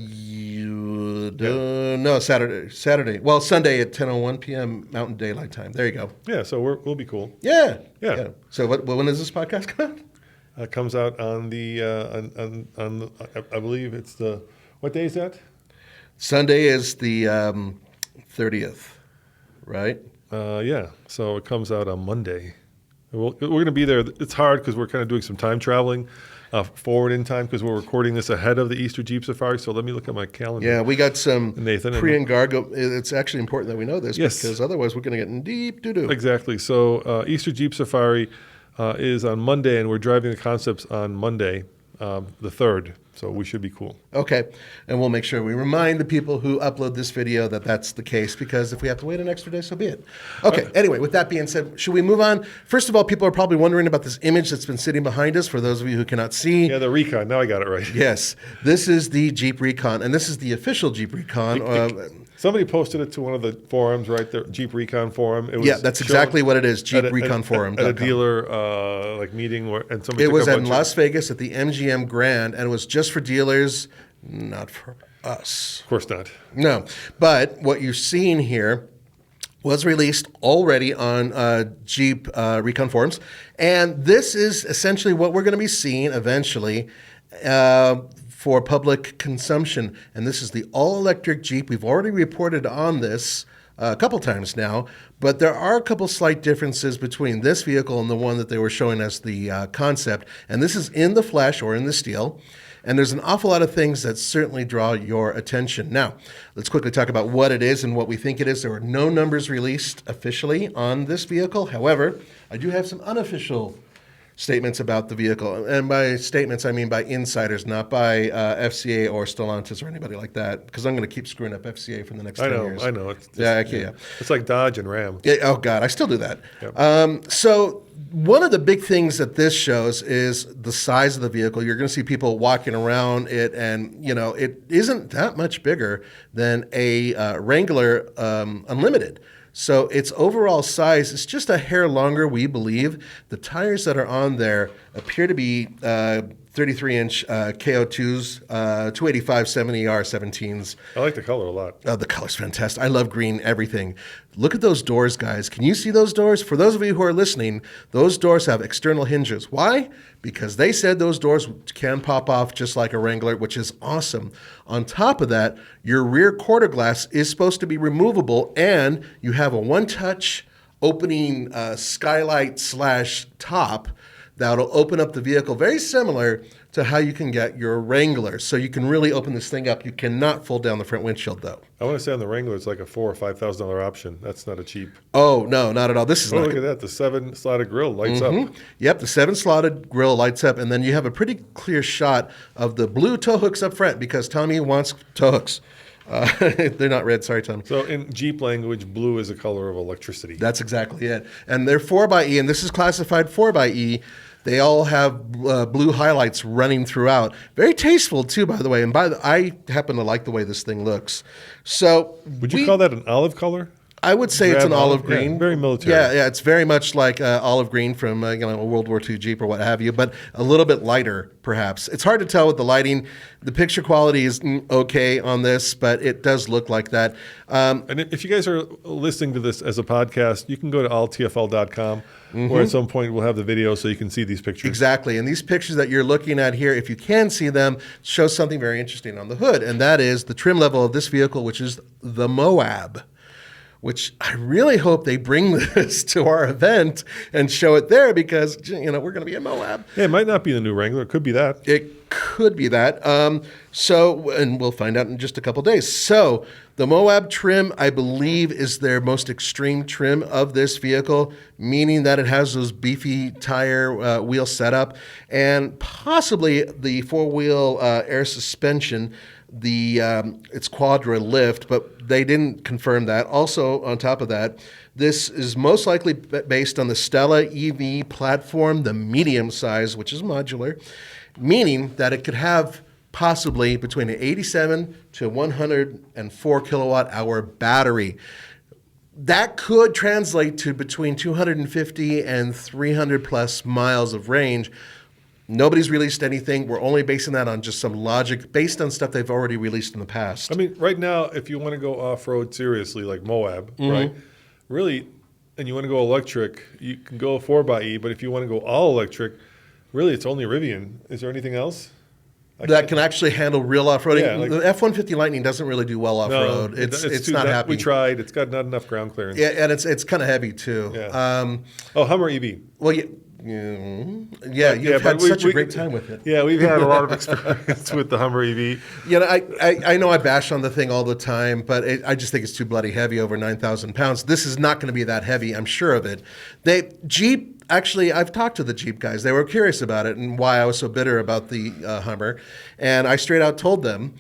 Saturday. Well, Sunday at 10:01 p.m. Mountain Daylight Time. There you go. Yeah, so we'll be cool. Yeah. Yeah. So when does this podcast come out? Comes out on the I believe it's what day is that? Sunday is the 30th, right? Yeah, so it comes out on Monday. We're going to be there. It's hard because we're kind of doing some time traveling forward in time because we're recording this ahead of the Easter Jeep Safari. So let me look at my calendar. Yeah, we got some Nathan pre-embargo. It's actually important that we know this Yes. because otherwise we're going to get in deep doo-doo. Exactly. So Easter Jeep Safari is on Monday, and we're driving the concepts on Monday, the 3rd. So we should be cool. Okay, and we'll make sure we remind the people who upload this video that that's the case, because if we have to wait an extra day, so be it. Okay, anyway, with that being said, should we move on? First of all, people are probably wondering about this image that's been sitting behind us, for those of you who cannot see. Yeah, the Recon. Now I got it right. Yes, this is the Jeep Recon, and this is the official Jeep Recon. Somebody posted it to one of the forums, right? The Jeep Recon forum. It was Yeah, that's exactly what it is, at JeepReconForum.com. At a dealer meeting, and somebody It took was a in bunch Las Vegas at the MGM Grand, and it was just for dealers, not for us. Of course not. No, but what you're seeing here was released already on Jeep Recon forums, and this is essentially what we're going to be seeing eventually for public consumption. And this is the all-electric Jeep. We've already reported on this a couple times now, but there are a couple slight differences between this vehicle and the one that they were showing us the concept. And this is in the flesh or in the steel. And there's an awful lot of things that certainly draw your attention. Now, let's quickly talk about what it is and what we think it is. There were no numbers released officially on this vehicle. However, I do have some unofficial statements about the vehicle. And by statements, I mean by insiders, not by FCA or Stellantis or anybody like that, because I'm going to keep screwing up FCA for the next 10 years. I know. It's like Dodge and Ram. Yeah, oh, God, I still do that. Yep. So one of the big things that this shows is the size of the vehicle. You're going to see people walking around it, and, it isn't that much bigger than a Wrangler Unlimited. So its overall size is just a hair longer, we believe. The tires that are on there appear to be 33-inch KO2s, 285 70R 17s. I like the color a lot. Oh, the color's fantastic. I love green everything. Look at those doors, guys. Can you see those doors? For those of you who are listening, those doors have external hinges. Why? Because they said those doors can pop off just like a Wrangler, which is awesome. On top of that, your rear quarter glass is supposed to be removable, and you have a one-touch opening skylight/top that'll open up the vehicle, very similar to how you can get your Wrangler. So you can really open this thing up. You cannot fold down the front windshield, though. I want to say on the Wrangler, it's like a $4,000 or $5,000 option. That's not a cheap. Oh, no, not at all. This is look at that. The 7-slotted grill lights up. Yep, the 7-slotted grill lights up, and then you have a pretty clear shot of the blue tow hooks up front, because Tommy wants tow hooks. They're not red. Sorry, Tommy. So in Jeep language, blue is a color of electricity. That's exactly it. And they're 4xe, and this is classified 4xe. They all have blue highlights running throughout. Very tasteful, too, by the way. And I happen to like the way this thing looks. So would you call that an olive color? I would say it's an olive green. Yeah, very military. Yeah, it's very much like olive green from a World War II Jeep or what have you, but a little bit lighter, perhaps. It's hard to tell with the lighting. The picture quality is okay on this, but it does look like that. And if you guys are listening to this as a podcast, you can go to alltfl.com, where at some point we'll have the video so you can see these pictures. Exactly. And these pictures that you're looking at here, if you can see them, show something very interesting on the hood, and that is the trim level of this vehicle, which is the Moab. which I really hope they bring this to our event and show it there because, we're going to be in Moab. Yeah, it might not be the new Wrangler. It could be that. It could be that. And we'll find out in just a couple days. So the Moab trim, I believe, is their most extreme trim of this vehicle, meaning that it has those beefy tire wheel setup and possibly the four-wheel air suspension. It's quadra lift, but they didn't confirm that. Also, on top of that, this is most likely based on the Stella EV platform, the medium size, which is modular, meaning that it could have possibly between an 87 to 104 kilowatt hour battery. That could translate to between 250 and 300 plus miles of range. Nobody's released anything. We're only basing that on just some logic based on stuff they've already released in the past. I mean, right now, if you want to go off-road seriously, like Moab, right? Really, and you want to go electric, you can go 4xe, but if you want to go all electric, really, it's only Rivian. Is there anything else? That can actually handle real off-roading. Yeah, the F-150 Lightning doesn't really do well off-road. No, it's not happy. We tried. It's got not enough ground clearance. Yeah, and it's kind of heavy, too. Yeah. Hummer EV. Well, you've had such a great time with it. Yeah, we've had a lot of experience with the Hummer EV. I know I bash on the thing all the time, but I just think it's too bloody heavy, over 9,000 pounds. This is not going to be that heavy, I'm sure of it. Jeep, actually, I've talked to the Jeep guys. They were curious about it and why I was so bitter about the Hummer. And I straight out told them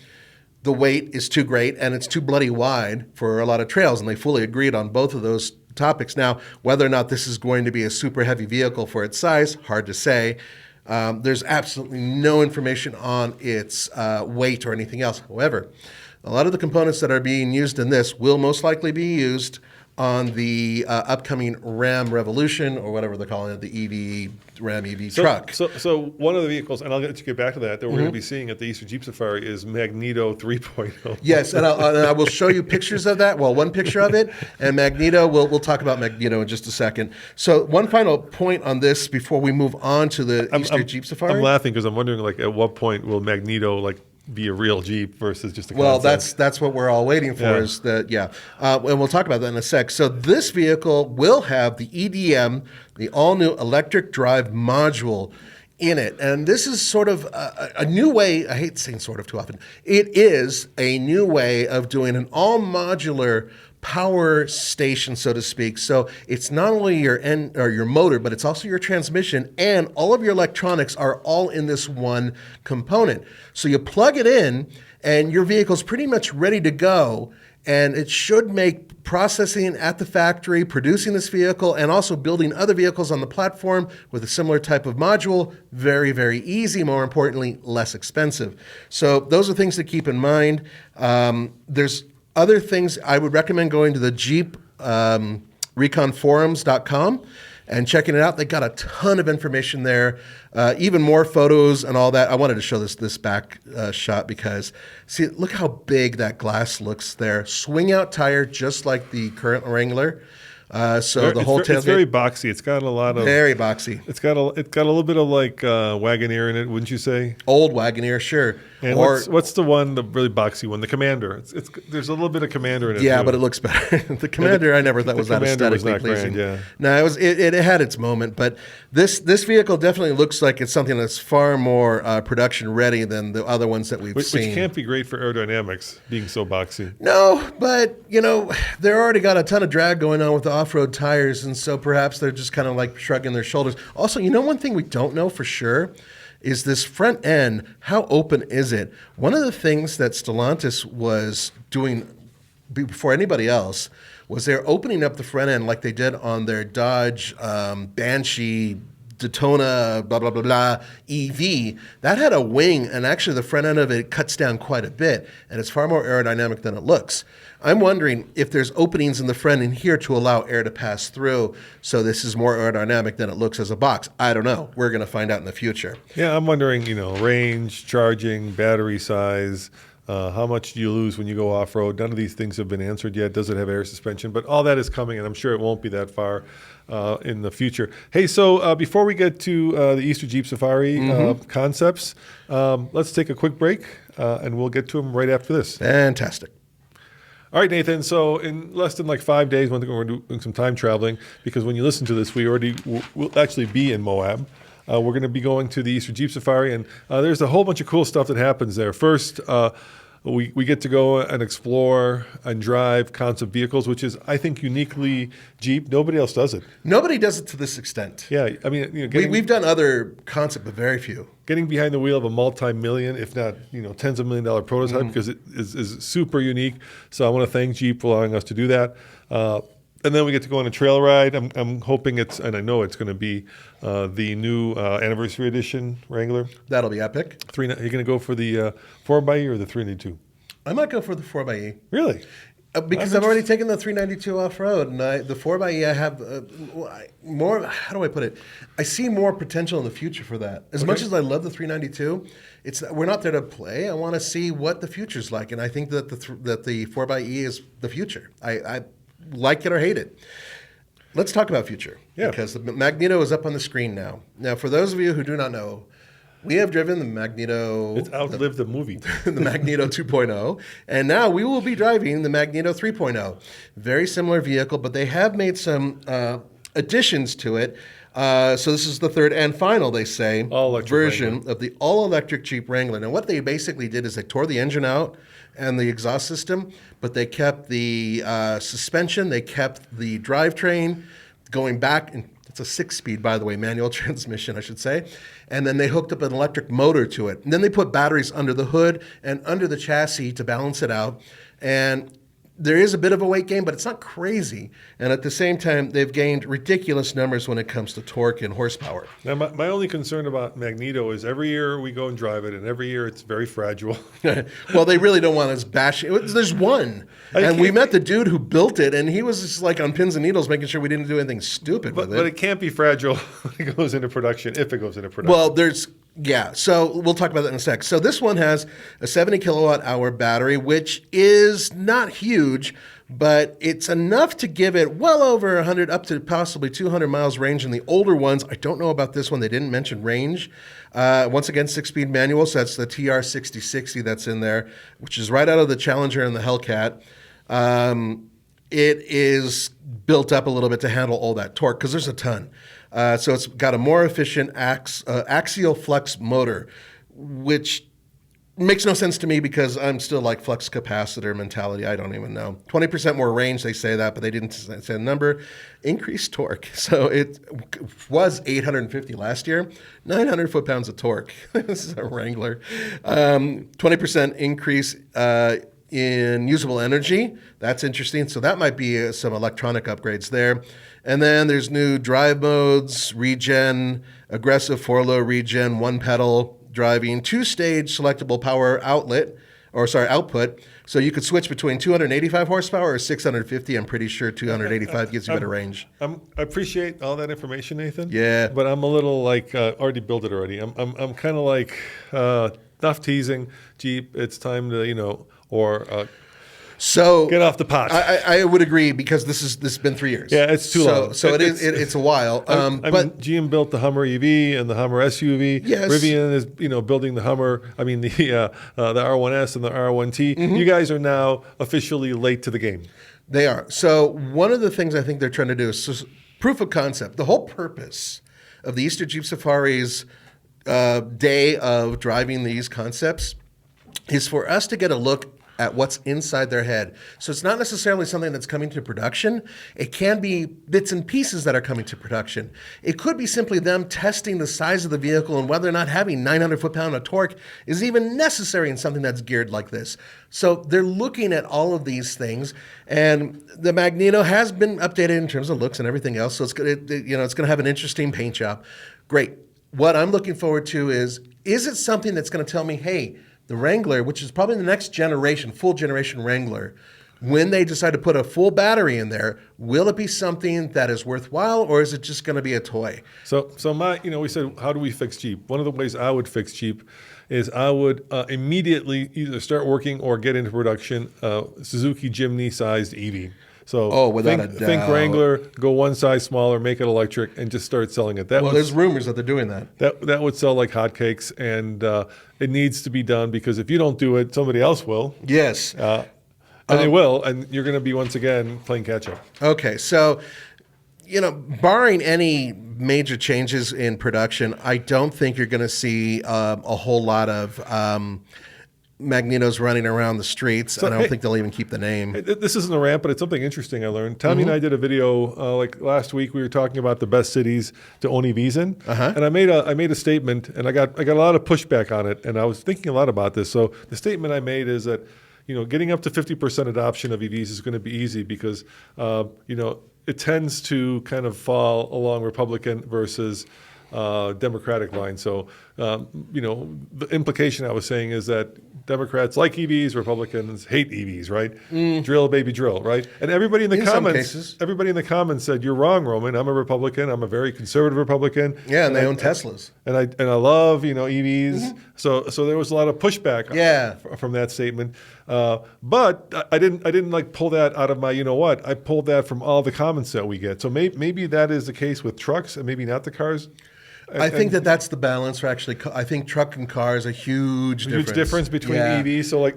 the weight is too great and it's too bloody wide for a lot of trails. And they fully agreed on both of those topics. Now, whether or not this is going to be a super heavy vehicle for its size, hard to say. There's absolutely no information on its weight or anything else. However, a lot of the components that are being used in this will most likely be used on the upcoming Ram Revolution, or whatever they're calling it, the Ram EV truck. So one of the vehicles, and I'll get back to that we're going to be seeing at the Easter Jeep Safari is Magneto 3.0. Yes, and I will show you pictures of that. Well, one picture of it, and Magneto, we'll talk about Magneto in just a second. So one final point on this before we move on to the Easter Jeep Safari. I'm laughing because I'm wondering, at what point will Magneto, be a real Jeep versus just a concept? Well, that's what we're all waiting for. And we'll talk about that in a sec. So this vehicle will have the EDM, the all-new electric drive module in it. And this is sort of a new way. I hate saying sort of too often. It is a new way of doing an all-modular power station, so to speak. So it's not only your motor, but it's also your transmission, and all of your electronics are all in this one component. So you plug it in, and your vehicle's pretty much ready to go, and it should make processing at the factory, producing this vehicle, and also building other vehicles on the platform with a similar type of module very, very easy. More importantly, less expensive. So those are things to keep in mind. There's other things. I would recommend going to the Jeep reconforums.com and checking it out. They got a ton of information there, even more photos and all that. I wanted to show this back shot because, see, look how big that glass looks there. Swing out tire, just like the current Wrangler. It's very boxy. It's got a lot of very boxy. It's got a little bit of Wagoneer in it, wouldn't you say? Old Wagoneer, sure. And what's the one, the really boxy one? The Commander. There's a little bit of Commander in it. Yeah, too. but it looks better. The Commander, I never thought was that aesthetically pleasing. Grand, yeah. No, it had its moment, but this vehicle definitely looks like it's something that's far more production ready than the other ones that we've seen. Which can't be great for aerodynamics, being so boxy. No, but they're already got a ton of drag going on with the off-road tires, and so perhaps they're just kind of shrugging their shoulders. Also, one thing we don't know for sure is this front end. How open is it? One of the things that Stellantis was doing before anybody else was they're opening up the front end like they did on their Dodge Banshee Daytona, blah, blah, blah, blah, EV. That had a wing, and actually the front end of it cuts down quite a bit, and it's far more aerodynamic than it looks. I'm wondering if there's openings in the front end here to allow air to pass through, so this is more aerodynamic than it looks as a box. I don't know. We're going to find out in the future. Yeah, I'm wondering, range, charging, battery size, how much do you lose when you go off-road? None of these things have been answered yet. Does it have air suspension? But all that is coming, and I'm sure it won't be that far in the future. Hey, so before we get to the Easter Jeep Safari concepts, let's take a quick break, and we'll get to them right after this. Fantastic. All right, Nathan. So in less than like 5 days, we're doing some time traveling because when you listen to this, we already will actually be in Moab. We're going to be going to the Easter Jeep Safari, and there's a whole bunch of cool stuff that happens there. First, we get to go and explore and drive concept vehicles, which is, I think, uniquely Jeep. Nobody else does it. Nobody does it to this extent. Yeah, I mean, We've done other concept, but very few. Getting behind the wheel of a multi-million, if not, tens of $1 million prototype, because it is super unique. So I want to thank Jeep for allowing us to do that. And then we get to go on a trail ride. I'm hoping and I know it's going to be the new anniversary edition Wrangler. That'll be epic. Are you going to go for the 4xe or the 392? I might go for the 4xe. Really? Because I've already taken the 392 off-road, and the 4xe I have more, how do I put it? I see more potential in the future for that. As much as I love the 392, we're not there to play. I want to see what the future's like, and I think that the 4xe is the future. I like it or hate it. Let's talk about future, because the Magneto is up on the screen now. Now, for those of you who do not know, we have driven the Magneto. It's outlived the movie. The Magneto 2.0. And now we will be driving the Magneto 3.0. Very similar vehicle, but they have made some additions to it. So this is the third and final, they say, version of the all-electric Jeep Wrangler. Now, what they basically did is they tore the engine out and the exhaust system, but they kept the suspension, they kept the drivetrain going back. And it's a 6-speed, by the way, manual transmission, I should say. And then they hooked up an electric motor to it. And then they put batteries under the hood and under the chassis to balance it out. And there is a bit of a weight gain, but it's not crazy. And at the same time, they've gained ridiculous numbers when it comes to torque and horsepower. Now, my only concern about Magneto is every year we go and drive it, and every year it's very fragile. Well, they really don't want us bashing. There's one. And we met the dude who built it, and he was just like on pins and needles making sure we didn't do anything stupid with it. But it can't be fragile when it goes into production, if it goes into production. Well, so we'll talk about that in a sec. So this one has a 70 kilowatt hour battery, which is not huge, but it's enough to give it well over 100, up to possibly 200 miles range in the older ones. I don't know about this one. They didn't mention range. Once again, 6-speed manual, so that's the TR6060 that's in there, which is right out of the Challenger and the Hellcat. It is built up a little bit to handle all that torque, because there's a ton. So it's got a more efficient axial flux motor, which makes no sense to me because I'm still like flux capacitor mentality. I don't even know. 20% more range, they say that, but they didn't say the number. Increased torque. So it was 850 last year, 900 foot-pounds of torque. This is a Wrangler. 20% increase in usable energy. That's interesting. So that might be some electronic upgrades there. And then there's new drive modes, regen, aggressive 4-low regen, 1-pedal driving, 2-stage selectable power output. So you could switch between 285 horsepower or 650. I'm pretty sure 285 gives you better range. I appreciate all that information, Nathan. Yeah. But I'm a little like, already built it already. I'm kind of like, enough teasing, Jeep. It's time to, So get off the pot. I would agree, because this has been 3 years. Yeah, it's too long. So it's a while. But GM built the Hummer EV and the Hummer SUV. Yes. Rivian is building the Hummer. I mean the R1S and the R1T. Mm-hmm. You guys are now officially late to the game. They are. So one of the things I think they're trying to do is proof of concept. The whole purpose of the Easter Jeep Safari's day of driving these concepts is for us to get a look at what's inside their head. So it's not necessarily something that's coming to production. It can be bits and pieces that are coming to production. It could be simply them testing the size of the vehicle and whether or not having 900 foot-pound of torque is even necessary in something that's geared like this. So they're looking at all of these things, and the Magneto has been updated in terms of looks and everything else. So it's going to have an interesting paint job. Great. What I'm looking forward to is it something that's going to tell me, hey, the Wrangler, which is probably the next generation, full generation Wrangler, when they decide to put a full battery in there, will it be something that is worthwhile, or is it just going to be a toy? So we said, how do we fix Jeep? One of the ways I would fix Jeep is I would immediately either start working or get into production Suzuki Jimny-sized EV. So without a doubt. Think Wrangler, go one size smaller, make it electric, and just start selling it. There's rumors that they're doing that. That would sell like hotcakes, and it needs to be done, because if you don't do it, somebody else will. Yes. And they will, and you're going to be once again playing catch up. Okay, so barring any major changes in production, I don't think you're going to see a whole lot of Magnetos running around the streets. So, and I don't think they'll even keep the name. This isn't a rant, but it's something interesting I learned. Tommy and I did a video like last week. We were talking about the best cities to Onivision, and I made a statement, and I got a lot of pushback on it. And I was thinking a lot about this. So the statement I made is that getting up to 50% adoption of EVs is going to be easy because it tends to kind of fall along Republican versus Democratic line. So, the implication I was saying is that Democrats like EVs, Republicans hate EVs, right? Drill, baby, drill, right? And everybody in the comments said, "You're wrong, Roman. I'm a Republican. I'm a very conservative Republican." Yeah, and they own Teslas. And I love EVs. So there was a lot of pushback from that statement. But I didn't like pull that out of my I pulled that from all the comments that we get. So maybe that is the case with trucks and maybe not the cars. I think that's the balance. Actually, I think truck and car is a huge difference between EVs. So like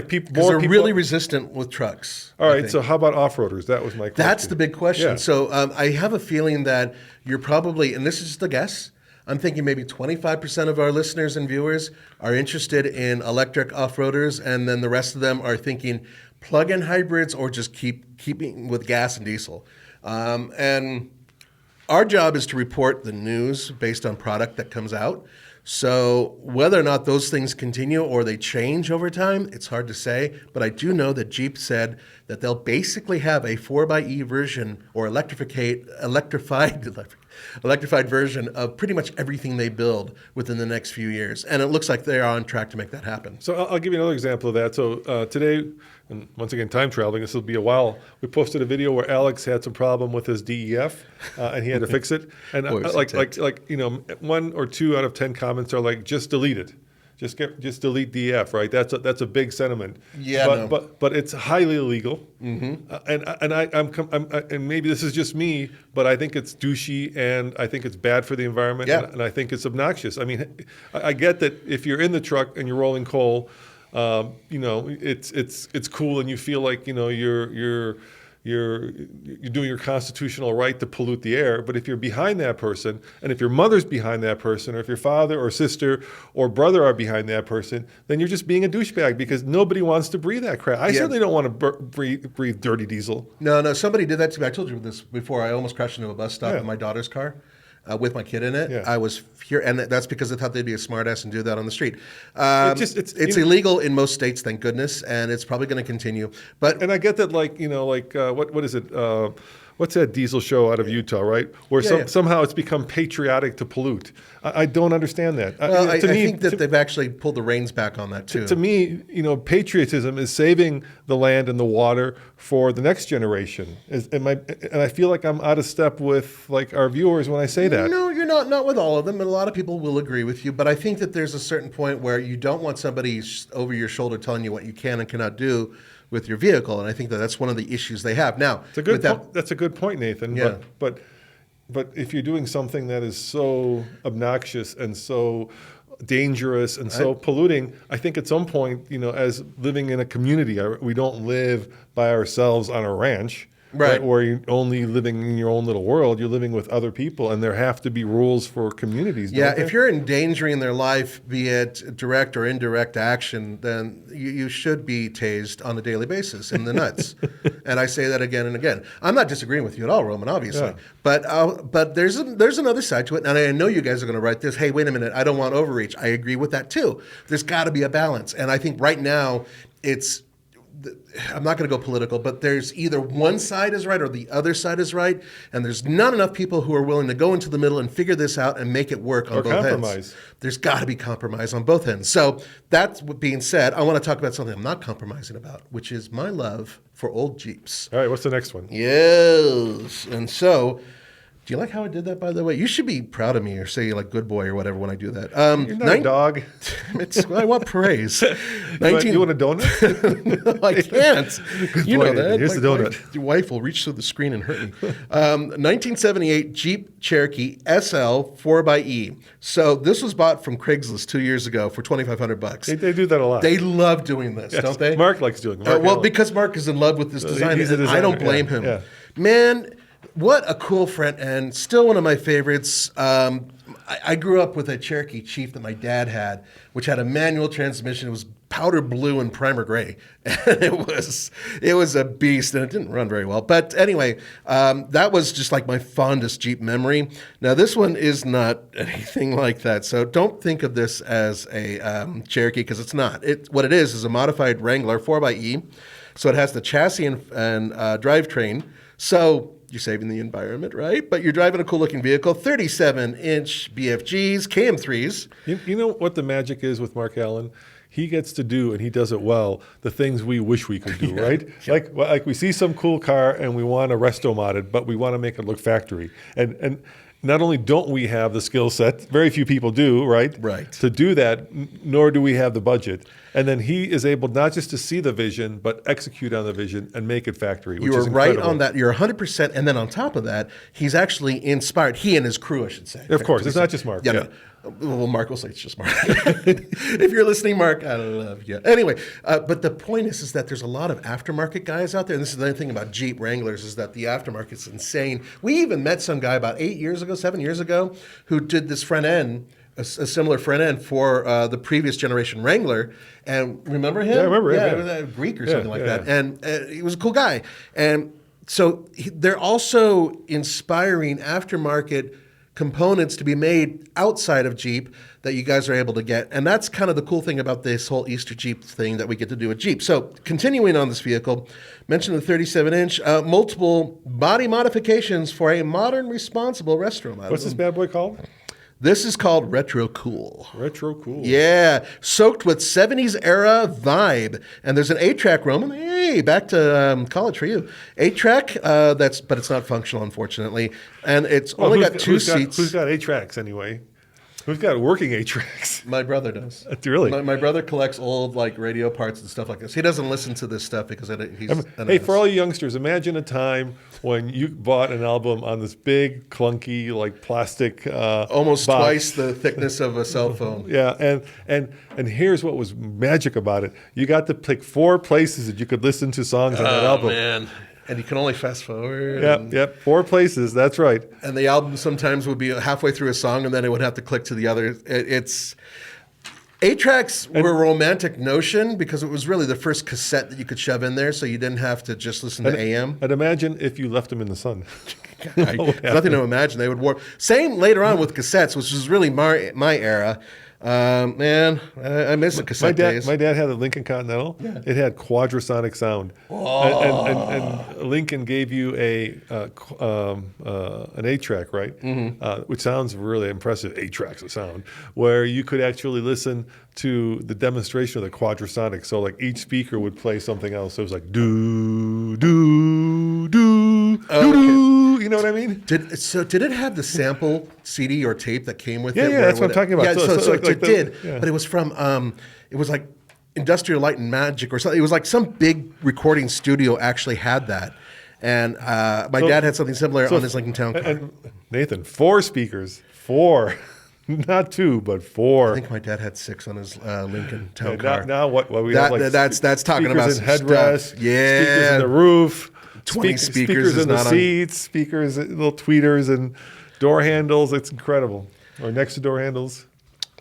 people, because they're really resistant with trucks. All right. So how about off-roaders? That was my question. That's the big question. Yeah. So I have a feeling that you're probably, and this is just a guess, I'm thinking maybe 25% of our listeners and viewers are interested in electric off-roaders, and then the rest of them are thinking plug-in hybrids or just keeping with gas and diesel. And our job is to report the news based on product that comes out. So whether or not those things continue or they change over time, it's hard to say. But I do know that Jeep said that they'll basically have a 4xe version or electrified version of pretty much everything they build within the next few years. And it looks like they're on track to make that happen. So I'll give you another example of that. So today, and once again, time traveling, this will be a while, we posted a video where Alex had some problem with his DEF and he had to fix it. And one or two out of 10 comments are like, just delete it. Just delete DF, right? That's a big sentiment. Yeah, but it's highly illegal. And maybe this is just me, but I think it's douchey and I think it's bad for the environment. Yeah. And I think it's obnoxious. I mean, I get that if you're in the truck and you're rolling coal, it's cool and you feel like you're doing your constitutional right to pollute the air. But if you're behind that person, and if your mother's behind that person, or if your father or sister or brother are behind that person, then you're just being a douchebag because nobody wants to breathe that crap. I certainly don't want to breathe dirty diesel. No, somebody did that to me. I told you this before. I almost crashed into a bus stop in my daughter's car. With my kid in it. Yeah. I was here, and that's because I thought they'd be a smartass and do that on the street. It's illegal in most states, thank goodness, and it's probably going to continue. And I get that, what is it? What's that diesel show out of Utah, right? Where somehow it's become patriotic to pollute. I don't understand that. Well, I think that they've actually pulled the reins back on that too. To me, patriotism is saving the land and the water for the next generation. And I feel like I'm out of step with our viewers when I say that. No, you're not with all of them, and a lot of people will agree with you. But I think that there's a certain point where you don't want somebody over your shoulder telling you what you can and cannot do with your vehicle, and I think that's one of the issues they have now. That's a good point, Nathan. Yeah. But if you're doing something that is so obnoxious and so dangerous and so polluting, I think at some point, as living in a community, we don't live by ourselves on a ranch. Right. Where you're only living in your own little world, you're living with other people, and there have to be rules for communities. Yeah, if you're endangering their life, be it direct or indirect action, then you should be tased on a daily basis in the nuts. And I say that again and again. I'm not disagreeing with you at all, Roman, obviously. Yeah. But there's another side to it, and I know you guys are going to write this. Hey, wait a minute, I don't want overreach. I agree with that too. There's got to be a balance, and I think right now I'm not going to go political, but there's either one side is right or the other side is right, and there's not enough people who are willing to go into the middle and figure this out and make it work on both ends. There's got to be compromise on both ends. So that being said, I want to talk about something I'm not compromising about, which is my love for old Jeeps. All right, what's the next one? Yes, and so Do you like how I did that, by the way? You should be proud of me or say like good boy or whatever when I do that. You're not a dog. I want praise. You want a donut? No, I can't. You know that. Here's the donut. Your wife will reach through the screen and hurt me. 1978 Jeep Cherokee SL 4xe. So this was bought from Craigslist 2 years ago for $2,500. They do that a lot. They love doing this, don't they? Mark likes doing it. Well, because Mark is in love with this design, he's a and I don't blame him. Yeah. Man, what a cool front end. Still one of my favorites. I grew up with a Cherokee Chief that my dad had, which had a manual transmission. It was powder blue and primer gray. And it was a beast, and it didn't run very well. But anyway, that was just like my fondest Jeep memory. Now, this one is not anything like that. So don't think of this as a Cherokee, because it's not. What it is a modified Wrangler 4xe. So it has the chassis and drivetrain. So you're saving the environment, right? But you're driving a cool-looking vehicle, 37-inch BFGs, KM3s. You know what the magic is with Mark Allen? He gets to do, and he does it well, the things we wish we could do, right? Yeah. Like we see some cool car, and we want to resto mod it, but we want to make it look factory. And not only don't we have the skill set, very few people do, right? Right. To do that, nor do we have the budget. And then he is able not just to see the vision, but execute on the vision and make it factory, which is incredible. Right on that. You're 100%. And then on top of that, he's actually inspired. He and his crew, I should say. Of course. It's not just Mark. Yeah. No. Well, Mark will say it's just Mark. If you're listening, Mark, I love you. Anyway, but the point is that there's a lot of aftermarket guys out there. And this is the other thing about Jeep Wranglers is that the aftermarket's insane. We even met some guy about 7 years ago, who did this front end, a similar front end for the previous generation Wrangler. And remember him? Yeah, I remember him. Yeah, it was Greek or something like that. And he was a cool guy. And so they're also inspiring aftermarket components to be made outside of Jeep that you guys are able to get. And that's kind of the cool thing about this whole Easter Jeep thing that we get to do with Jeep. So continuing on this vehicle, mentioned the 37-inch, multiple body modifications for a modern, responsible resto model. What's this bad boy called? This is called Retro Cool. Retro Cool. Yeah, soaked with 70s era vibe. And there's an 8-track Roman. Hey, back to college for you. 8-track, but it's not functional, unfortunately. And it's only got two seats. Who's got 8 tracks anyway? Who's got working 8 tracks? My brother does. Really? My brother collects old radio parts and stuff like this. He doesn't listen to this stuff because he's. Hey, for all you youngsters, imagine a time when you bought an album on this big, clunky, plastic almost box. Twice the thickness of a cell phone. Yeah, and here's what was magic about it: you got to pick 4 places that you could listen to songs on that album. Oh man. And you can only fast forward. Yep, 4 places. That's right. And the album sometimes would be halfway through a song, and then it would have to click to the other. It's 8-tracks were a romantic notion because it was really the first cassette that you could shove in there, so you didn't have to just listen to AM. And imagine if you left them in the sun. Nothing to imagine. They would warp. Same later on with cassettes, which was really my era. Man, I miss the cassette days. My dad had a Lincoln Continental. Yeah. It had quadrasonic sound. Oh. And Lincoln gave you an 8-track, right? Mm-hmm. Which sounds really impressive, 8 tracks of sound, where you could actually listen to the demonstration of the quadrasonic. So each speaker would play something else. So it was like do, do, do, do. You know what I mean? Did it have the sample CD or tape that came with it? Yeah, that's what I'm talking about. Yeah, so it did. Yeah. But it was from, it was like Industrial Light and Magic or something. It was like some big recording studio actually had that. And my dad had something similar on his Lincoln Town car. And Nathan, 4 speakers. 4. Not 2, but 4. I think my dad had 6 on his Lincoln Town car. Now what we have that's talking about speakers in headrest, yeah, speakers in the roof, 20 speakers in the seats, speakers, little tweeters and door handles. It's incredible. Or next to door handles.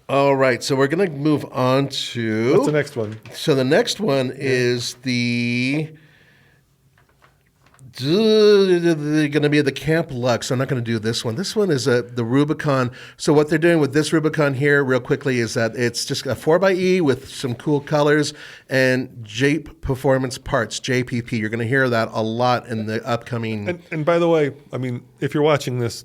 All right, so we're going to move on to... What's the next one? So the next one is going to be the Camp Lux. I'm not going to do this one. This one is the Rubicon. So what they're doing with this Rubicon here, real quickly, is that it's just a 4xe with some cool colors and Jeep Performance Parts, JPP. You're going to hear that a lot in the upcoming... And by the way, I mean, if you're watching this,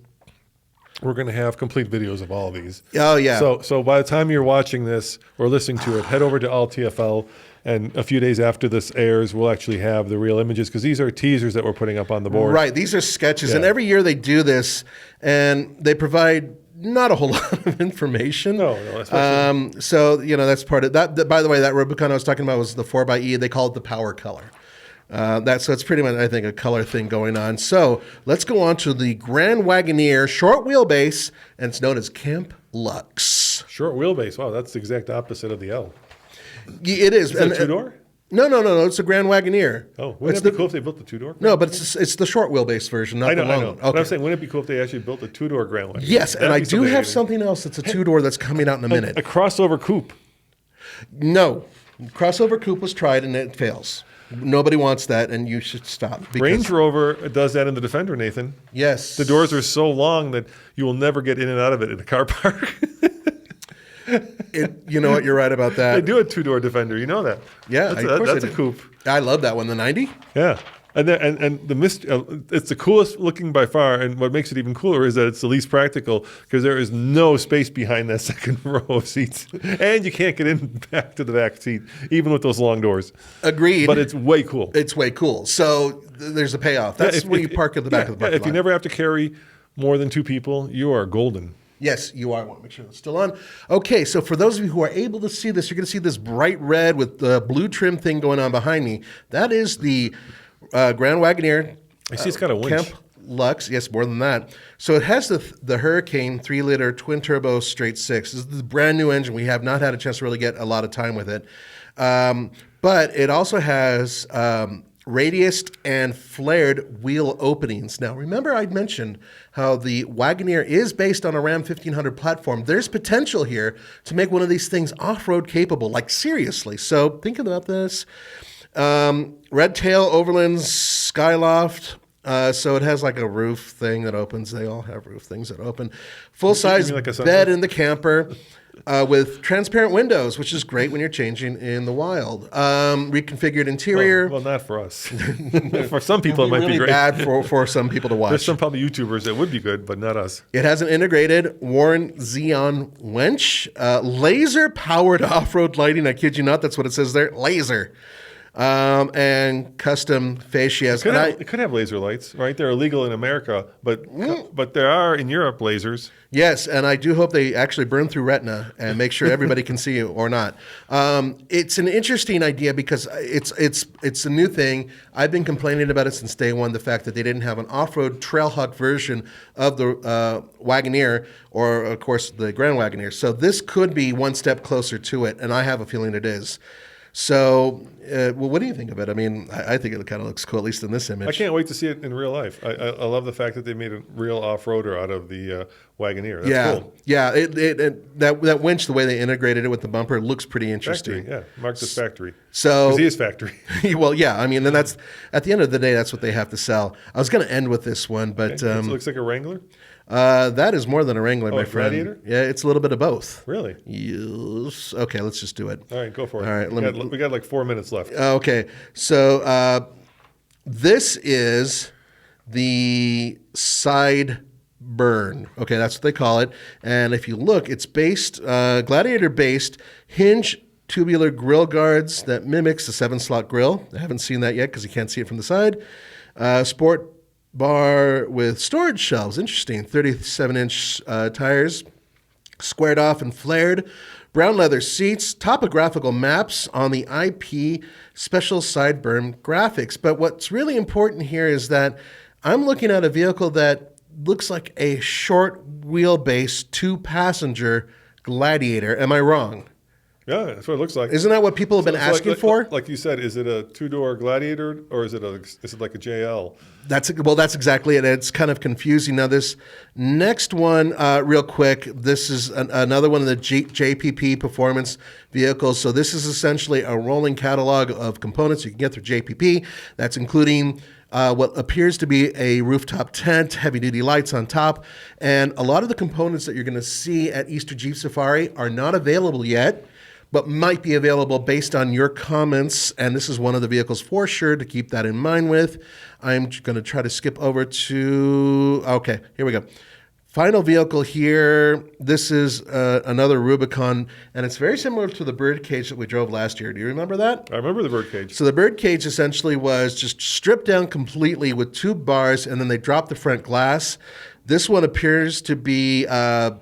we're going to have complete videos of all of these. Oh, yeah. So by the time you're watching this or listening to it, head over to All TFL, and a few days after this airs, we'll actually have the real images, because these are teasers that we're putting up on the board. Right. These are sketches. Yeah. And every year they do this, and they provide not a whole lot of information. No, especially. So, that's part of that. By the way, that Rubicon I was talking about was the 4xe. They call it the power color. So it's pretty much, I think, a color thing going on. So let's go on to the Grand Wagoneer short wheelbase, and it's known as Camp Lux. Short wheelbase. Wow, that's the exact opposite of the L. It is. Is that two-door? No. It's a Grand Wagoneer. Oh, wouldn't it be cool if they built the two-door? No, but it's the short wheelbase version, not the long one. I know. But I'm saying, wouldn't it be cool if they actually built a two-door Grand Wagoneer? Yes, and I do have something else that's a two-door that's coming out in a minute. A crossover coupe. No. Crossover coupe was tried, and it fails. Nobody wants that, and you should stop. Range Rover does that in the Defender, Nathan. Yes. The doors are so long that you will never get in and out of it in a car park. You know what? You're right about that. They do a two-door Defender. You know that. Yeah, that's a coupe. I love that one. The 90? Yeah. And the it's the coolest looking by far, and what makes it even cooler is that it's the least practical, because there is no space behind that second row of seats, and you can't get in back to the back seat even with those long doors. Agreed. But it's way cool. It's way cool. So there's a payoff. That's where you park at the back of the parking lot. If you never have to carry more than two people, you are golden. Yes, you are. I want to make sure it's still on. Okay, so for those of you who are able to see this, you're going to see this bright red with the blue trim thing going on behind me. That is the Grand Wagoneer. I see it's got a winch. Camp Lux. Yes, more than that. So it has the Hurricane 3-liter twin-turbo straight six. This is the brand new engine. We have not had a chance to really get a lot of time with it. But it also has radiused and flared wheel openings. Now, remember I mentioned how the Wagoneer is based on a Ram 1500 platform. There's potential here to make one of these things off-road capable, like seriously. So think about this. Red tail, Overland, Skyloft. So it has like a roof thing that opens. They all have roof things that open. Full-size like bed in the camper. With transparent windows, which is great when you're changing in the wild. Reconfigured interior. Well, not for us. For some people, it might really be great. Bad for some people to watch. There's some probably YouTubers that would be good, but not us. It has an integrated Warren Xeon winch, laser-powered off-road lighting. I kid you not, that's what it says there, laser. And custom fascias. It could have laser lights, right? They're illegal in America, but there are in Europe lasers. Yes, and I do hope they actually burn through retina and make sure everybody can see you or not. It's an interesting idea because it's a new thing. I've been complaining about it since day one, the fact that they didn't have an off-road Trailhawk version of the Wagoneer, or, of course, the Grand Wagoneer. So this could be one step closer to it, and I have a feeling it is. So, what do you think of it? I mean, I think it kind of looks cool, at least in this image. I can't wait to see it in real life. I love the fact that they made a real off-roader out of the Wagoneer. That's cool. Yeah. That winch, the way they integrated it with the bumper, looks pretty interesting. Factory, yeah. Mark this factory. So, because he is factory. Well, yeah. I mean, and that's at the end of the day, that's what they have to sell. I was going to end with this one, but It looks like a Wrangler. That is more than a Wrangler, my friend. Gladiator? Yeah, it's a little bit of both. Really? Yes. Okay, let's just do it. All right, go for it. All right, we got like 4 minutes left. Okay, so this is the Sideburn. Okay, that's what they call it. And if you look, it's based Gladiator-based hinge tubular grill guards that mimics the 7-slot grill. I haven't seen that yet because you can't see it from the side. Sport bar with storage shelves. Interesting. 37-inch tires, squared off and flared. Brown leather seats, topographical maps on the IP special Sideburn graphics. But what's really important here is that I'm looking at a vehicle that looks like a short wheelbase 2-passenger Gladiator. Am I wrong? Yeah, that's what it looks like. Isn't that what people have been asking for? Like you said, is it a 2-door Gladiator or is it like a JL? That's exactly it. It's kind of confusing. Now, this next one, real quick, this is another one of the JPP performance vehicles. So this is essentially a rolling catalog of components you can get through JPP. That's including what appears to be a rooftop tent, heavy-duty lights on top, and a lot of the components that you're going to see at Easter Jeep Safari are not available yet, but might be available based on your comments, and this is one of the vehicles for sure to keep that in mind with. I'm going to try to skip over to, okay, here we go. Final vehicle here. This is another Rubicon, and it's very similar to the Birdcage that we drove last year. Do you remember that? I remember the Birdcage. So the Birdcage essentially was just stripped down completely with 2 bars, and then they dropped the front glass. This one appears to be the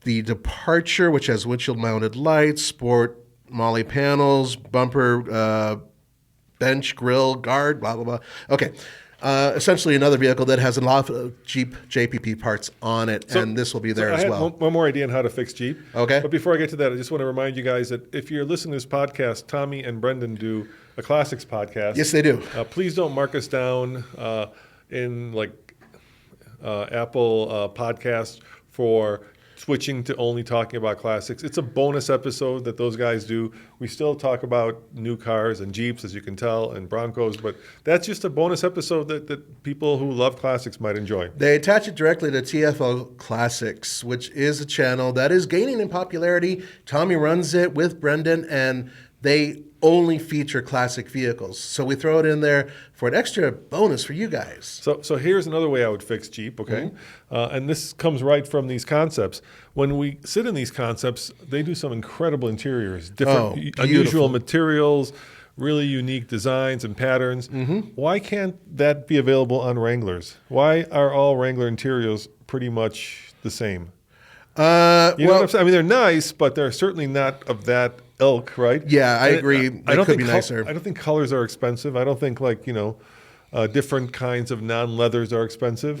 Departure, which has windshield-mounted lights, sport Molly panels, bumper, bench, grill, guard, blah, blah, blah. Okay. Essentially another vehicle that has a lot of Jeep JPP parts on it, and this will be there as well. One more idea on how to fix Jeep. Okay. But before I get to that, I just want to remind you guys that if you're listening to this podcast, Tommy and Brendan do a classics podcast. Yes, they do. Please don't mark us down in Apple Podcasts for switching to only talking about classics. It's a bonus episode that those guys do. We still talk about new cars and Jeeps, as you can tell, and Broncos, but that's just a bonus episode that people who love classics might enjoy. They attach it directly to TFL Classics, which is a channel that is gaining in popularity. Tommy runs it with Brendan, and they only feature classic vehicles. So we throw it in there for an extra bonus for you guys. So here's another way I would fix Jeep, okay? And this comes right from these concepts. When we sit in these concepts, they do some incredible interiors, different, unusual materials, really unique designs and patterns. Why can't that be available on Wranglers? Why are all Wrangler interiors pretty much the same? You know what I'm saying? I mean, they're nice, but they're certainly not of that ilk, right? Yeah, I agree. They could be nicer. I don't think colors are expensive. I don't think different kinds of non-leathers are expensive.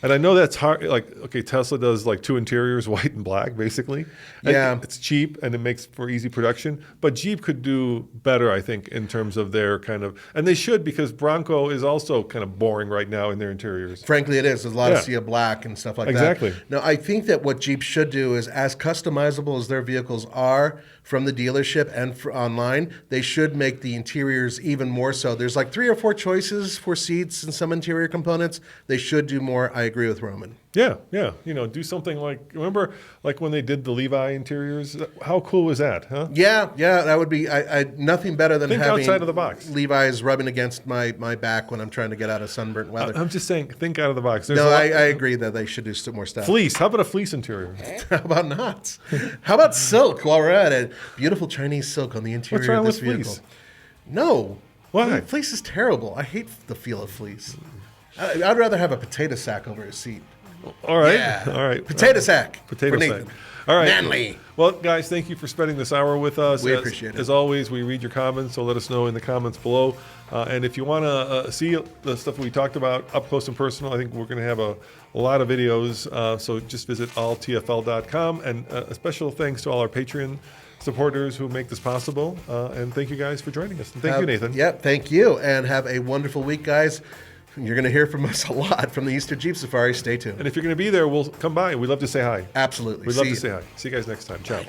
And I know that's hard. Okay, Tesla does 2 interiors, white and black, basically. Yeah. And it's cheap and it makes for easy production. But Jeep could do better, I think, in terms of their kind of, and they should, because Bronco is also kind of boring right now in their interiors. Frankly, it is. There's a lot of sea of black and stuff like that. Exactly. Now, I think that what Jeep should do is, as customizable as their vehicles are from the dealership and online, they should make the interiors even more so. There's 3 or 4 choices for seats and some interior components. They should do more. I agree with Roman. Yeah. Do something remember when they did the Levi interiors? How cool was that, huh? Yeah, that would be nothing better than think having outside of the box. Levi's rubbing against my back when I'm trying to get out of sunburnt weather. I'm just saying, think out of the box. I agree that they should do some more stuff. Fleece. How about a fleece interior? How about not? How about silk while we're at it? Beautiful Chinese silk on the interior What's wrong of this with vehicle. fleece? No. Why? Fleece is terrible. I hate the feel of fleece. I'd rather have a potato sack over a seat. All right. Yeah. All right. Potato sack. Potato for sack. Nathan. All right. Manly. Well, guys, thank you for spending this hour with us. We appreciate it. As always, we read your comments, so let us know in the comments below. And if you want to see the stuff we talked about up close and personal, I think we're going to have a lot of videos. So just visit alltfl.com. And a special thanks to all our Patreon supporters who make this possible. And thank you guys for joining us. And thank you, Nathan. Yep, thank you. And have a wonderful week, guys. You're going to hear from us a lot from the Easter Jeep Safari. Stay tuned. And if you're going to be there, we'll come by. We'd love to say hi. Absolutely. We'd love to say hi. See you guys next time. Ciao.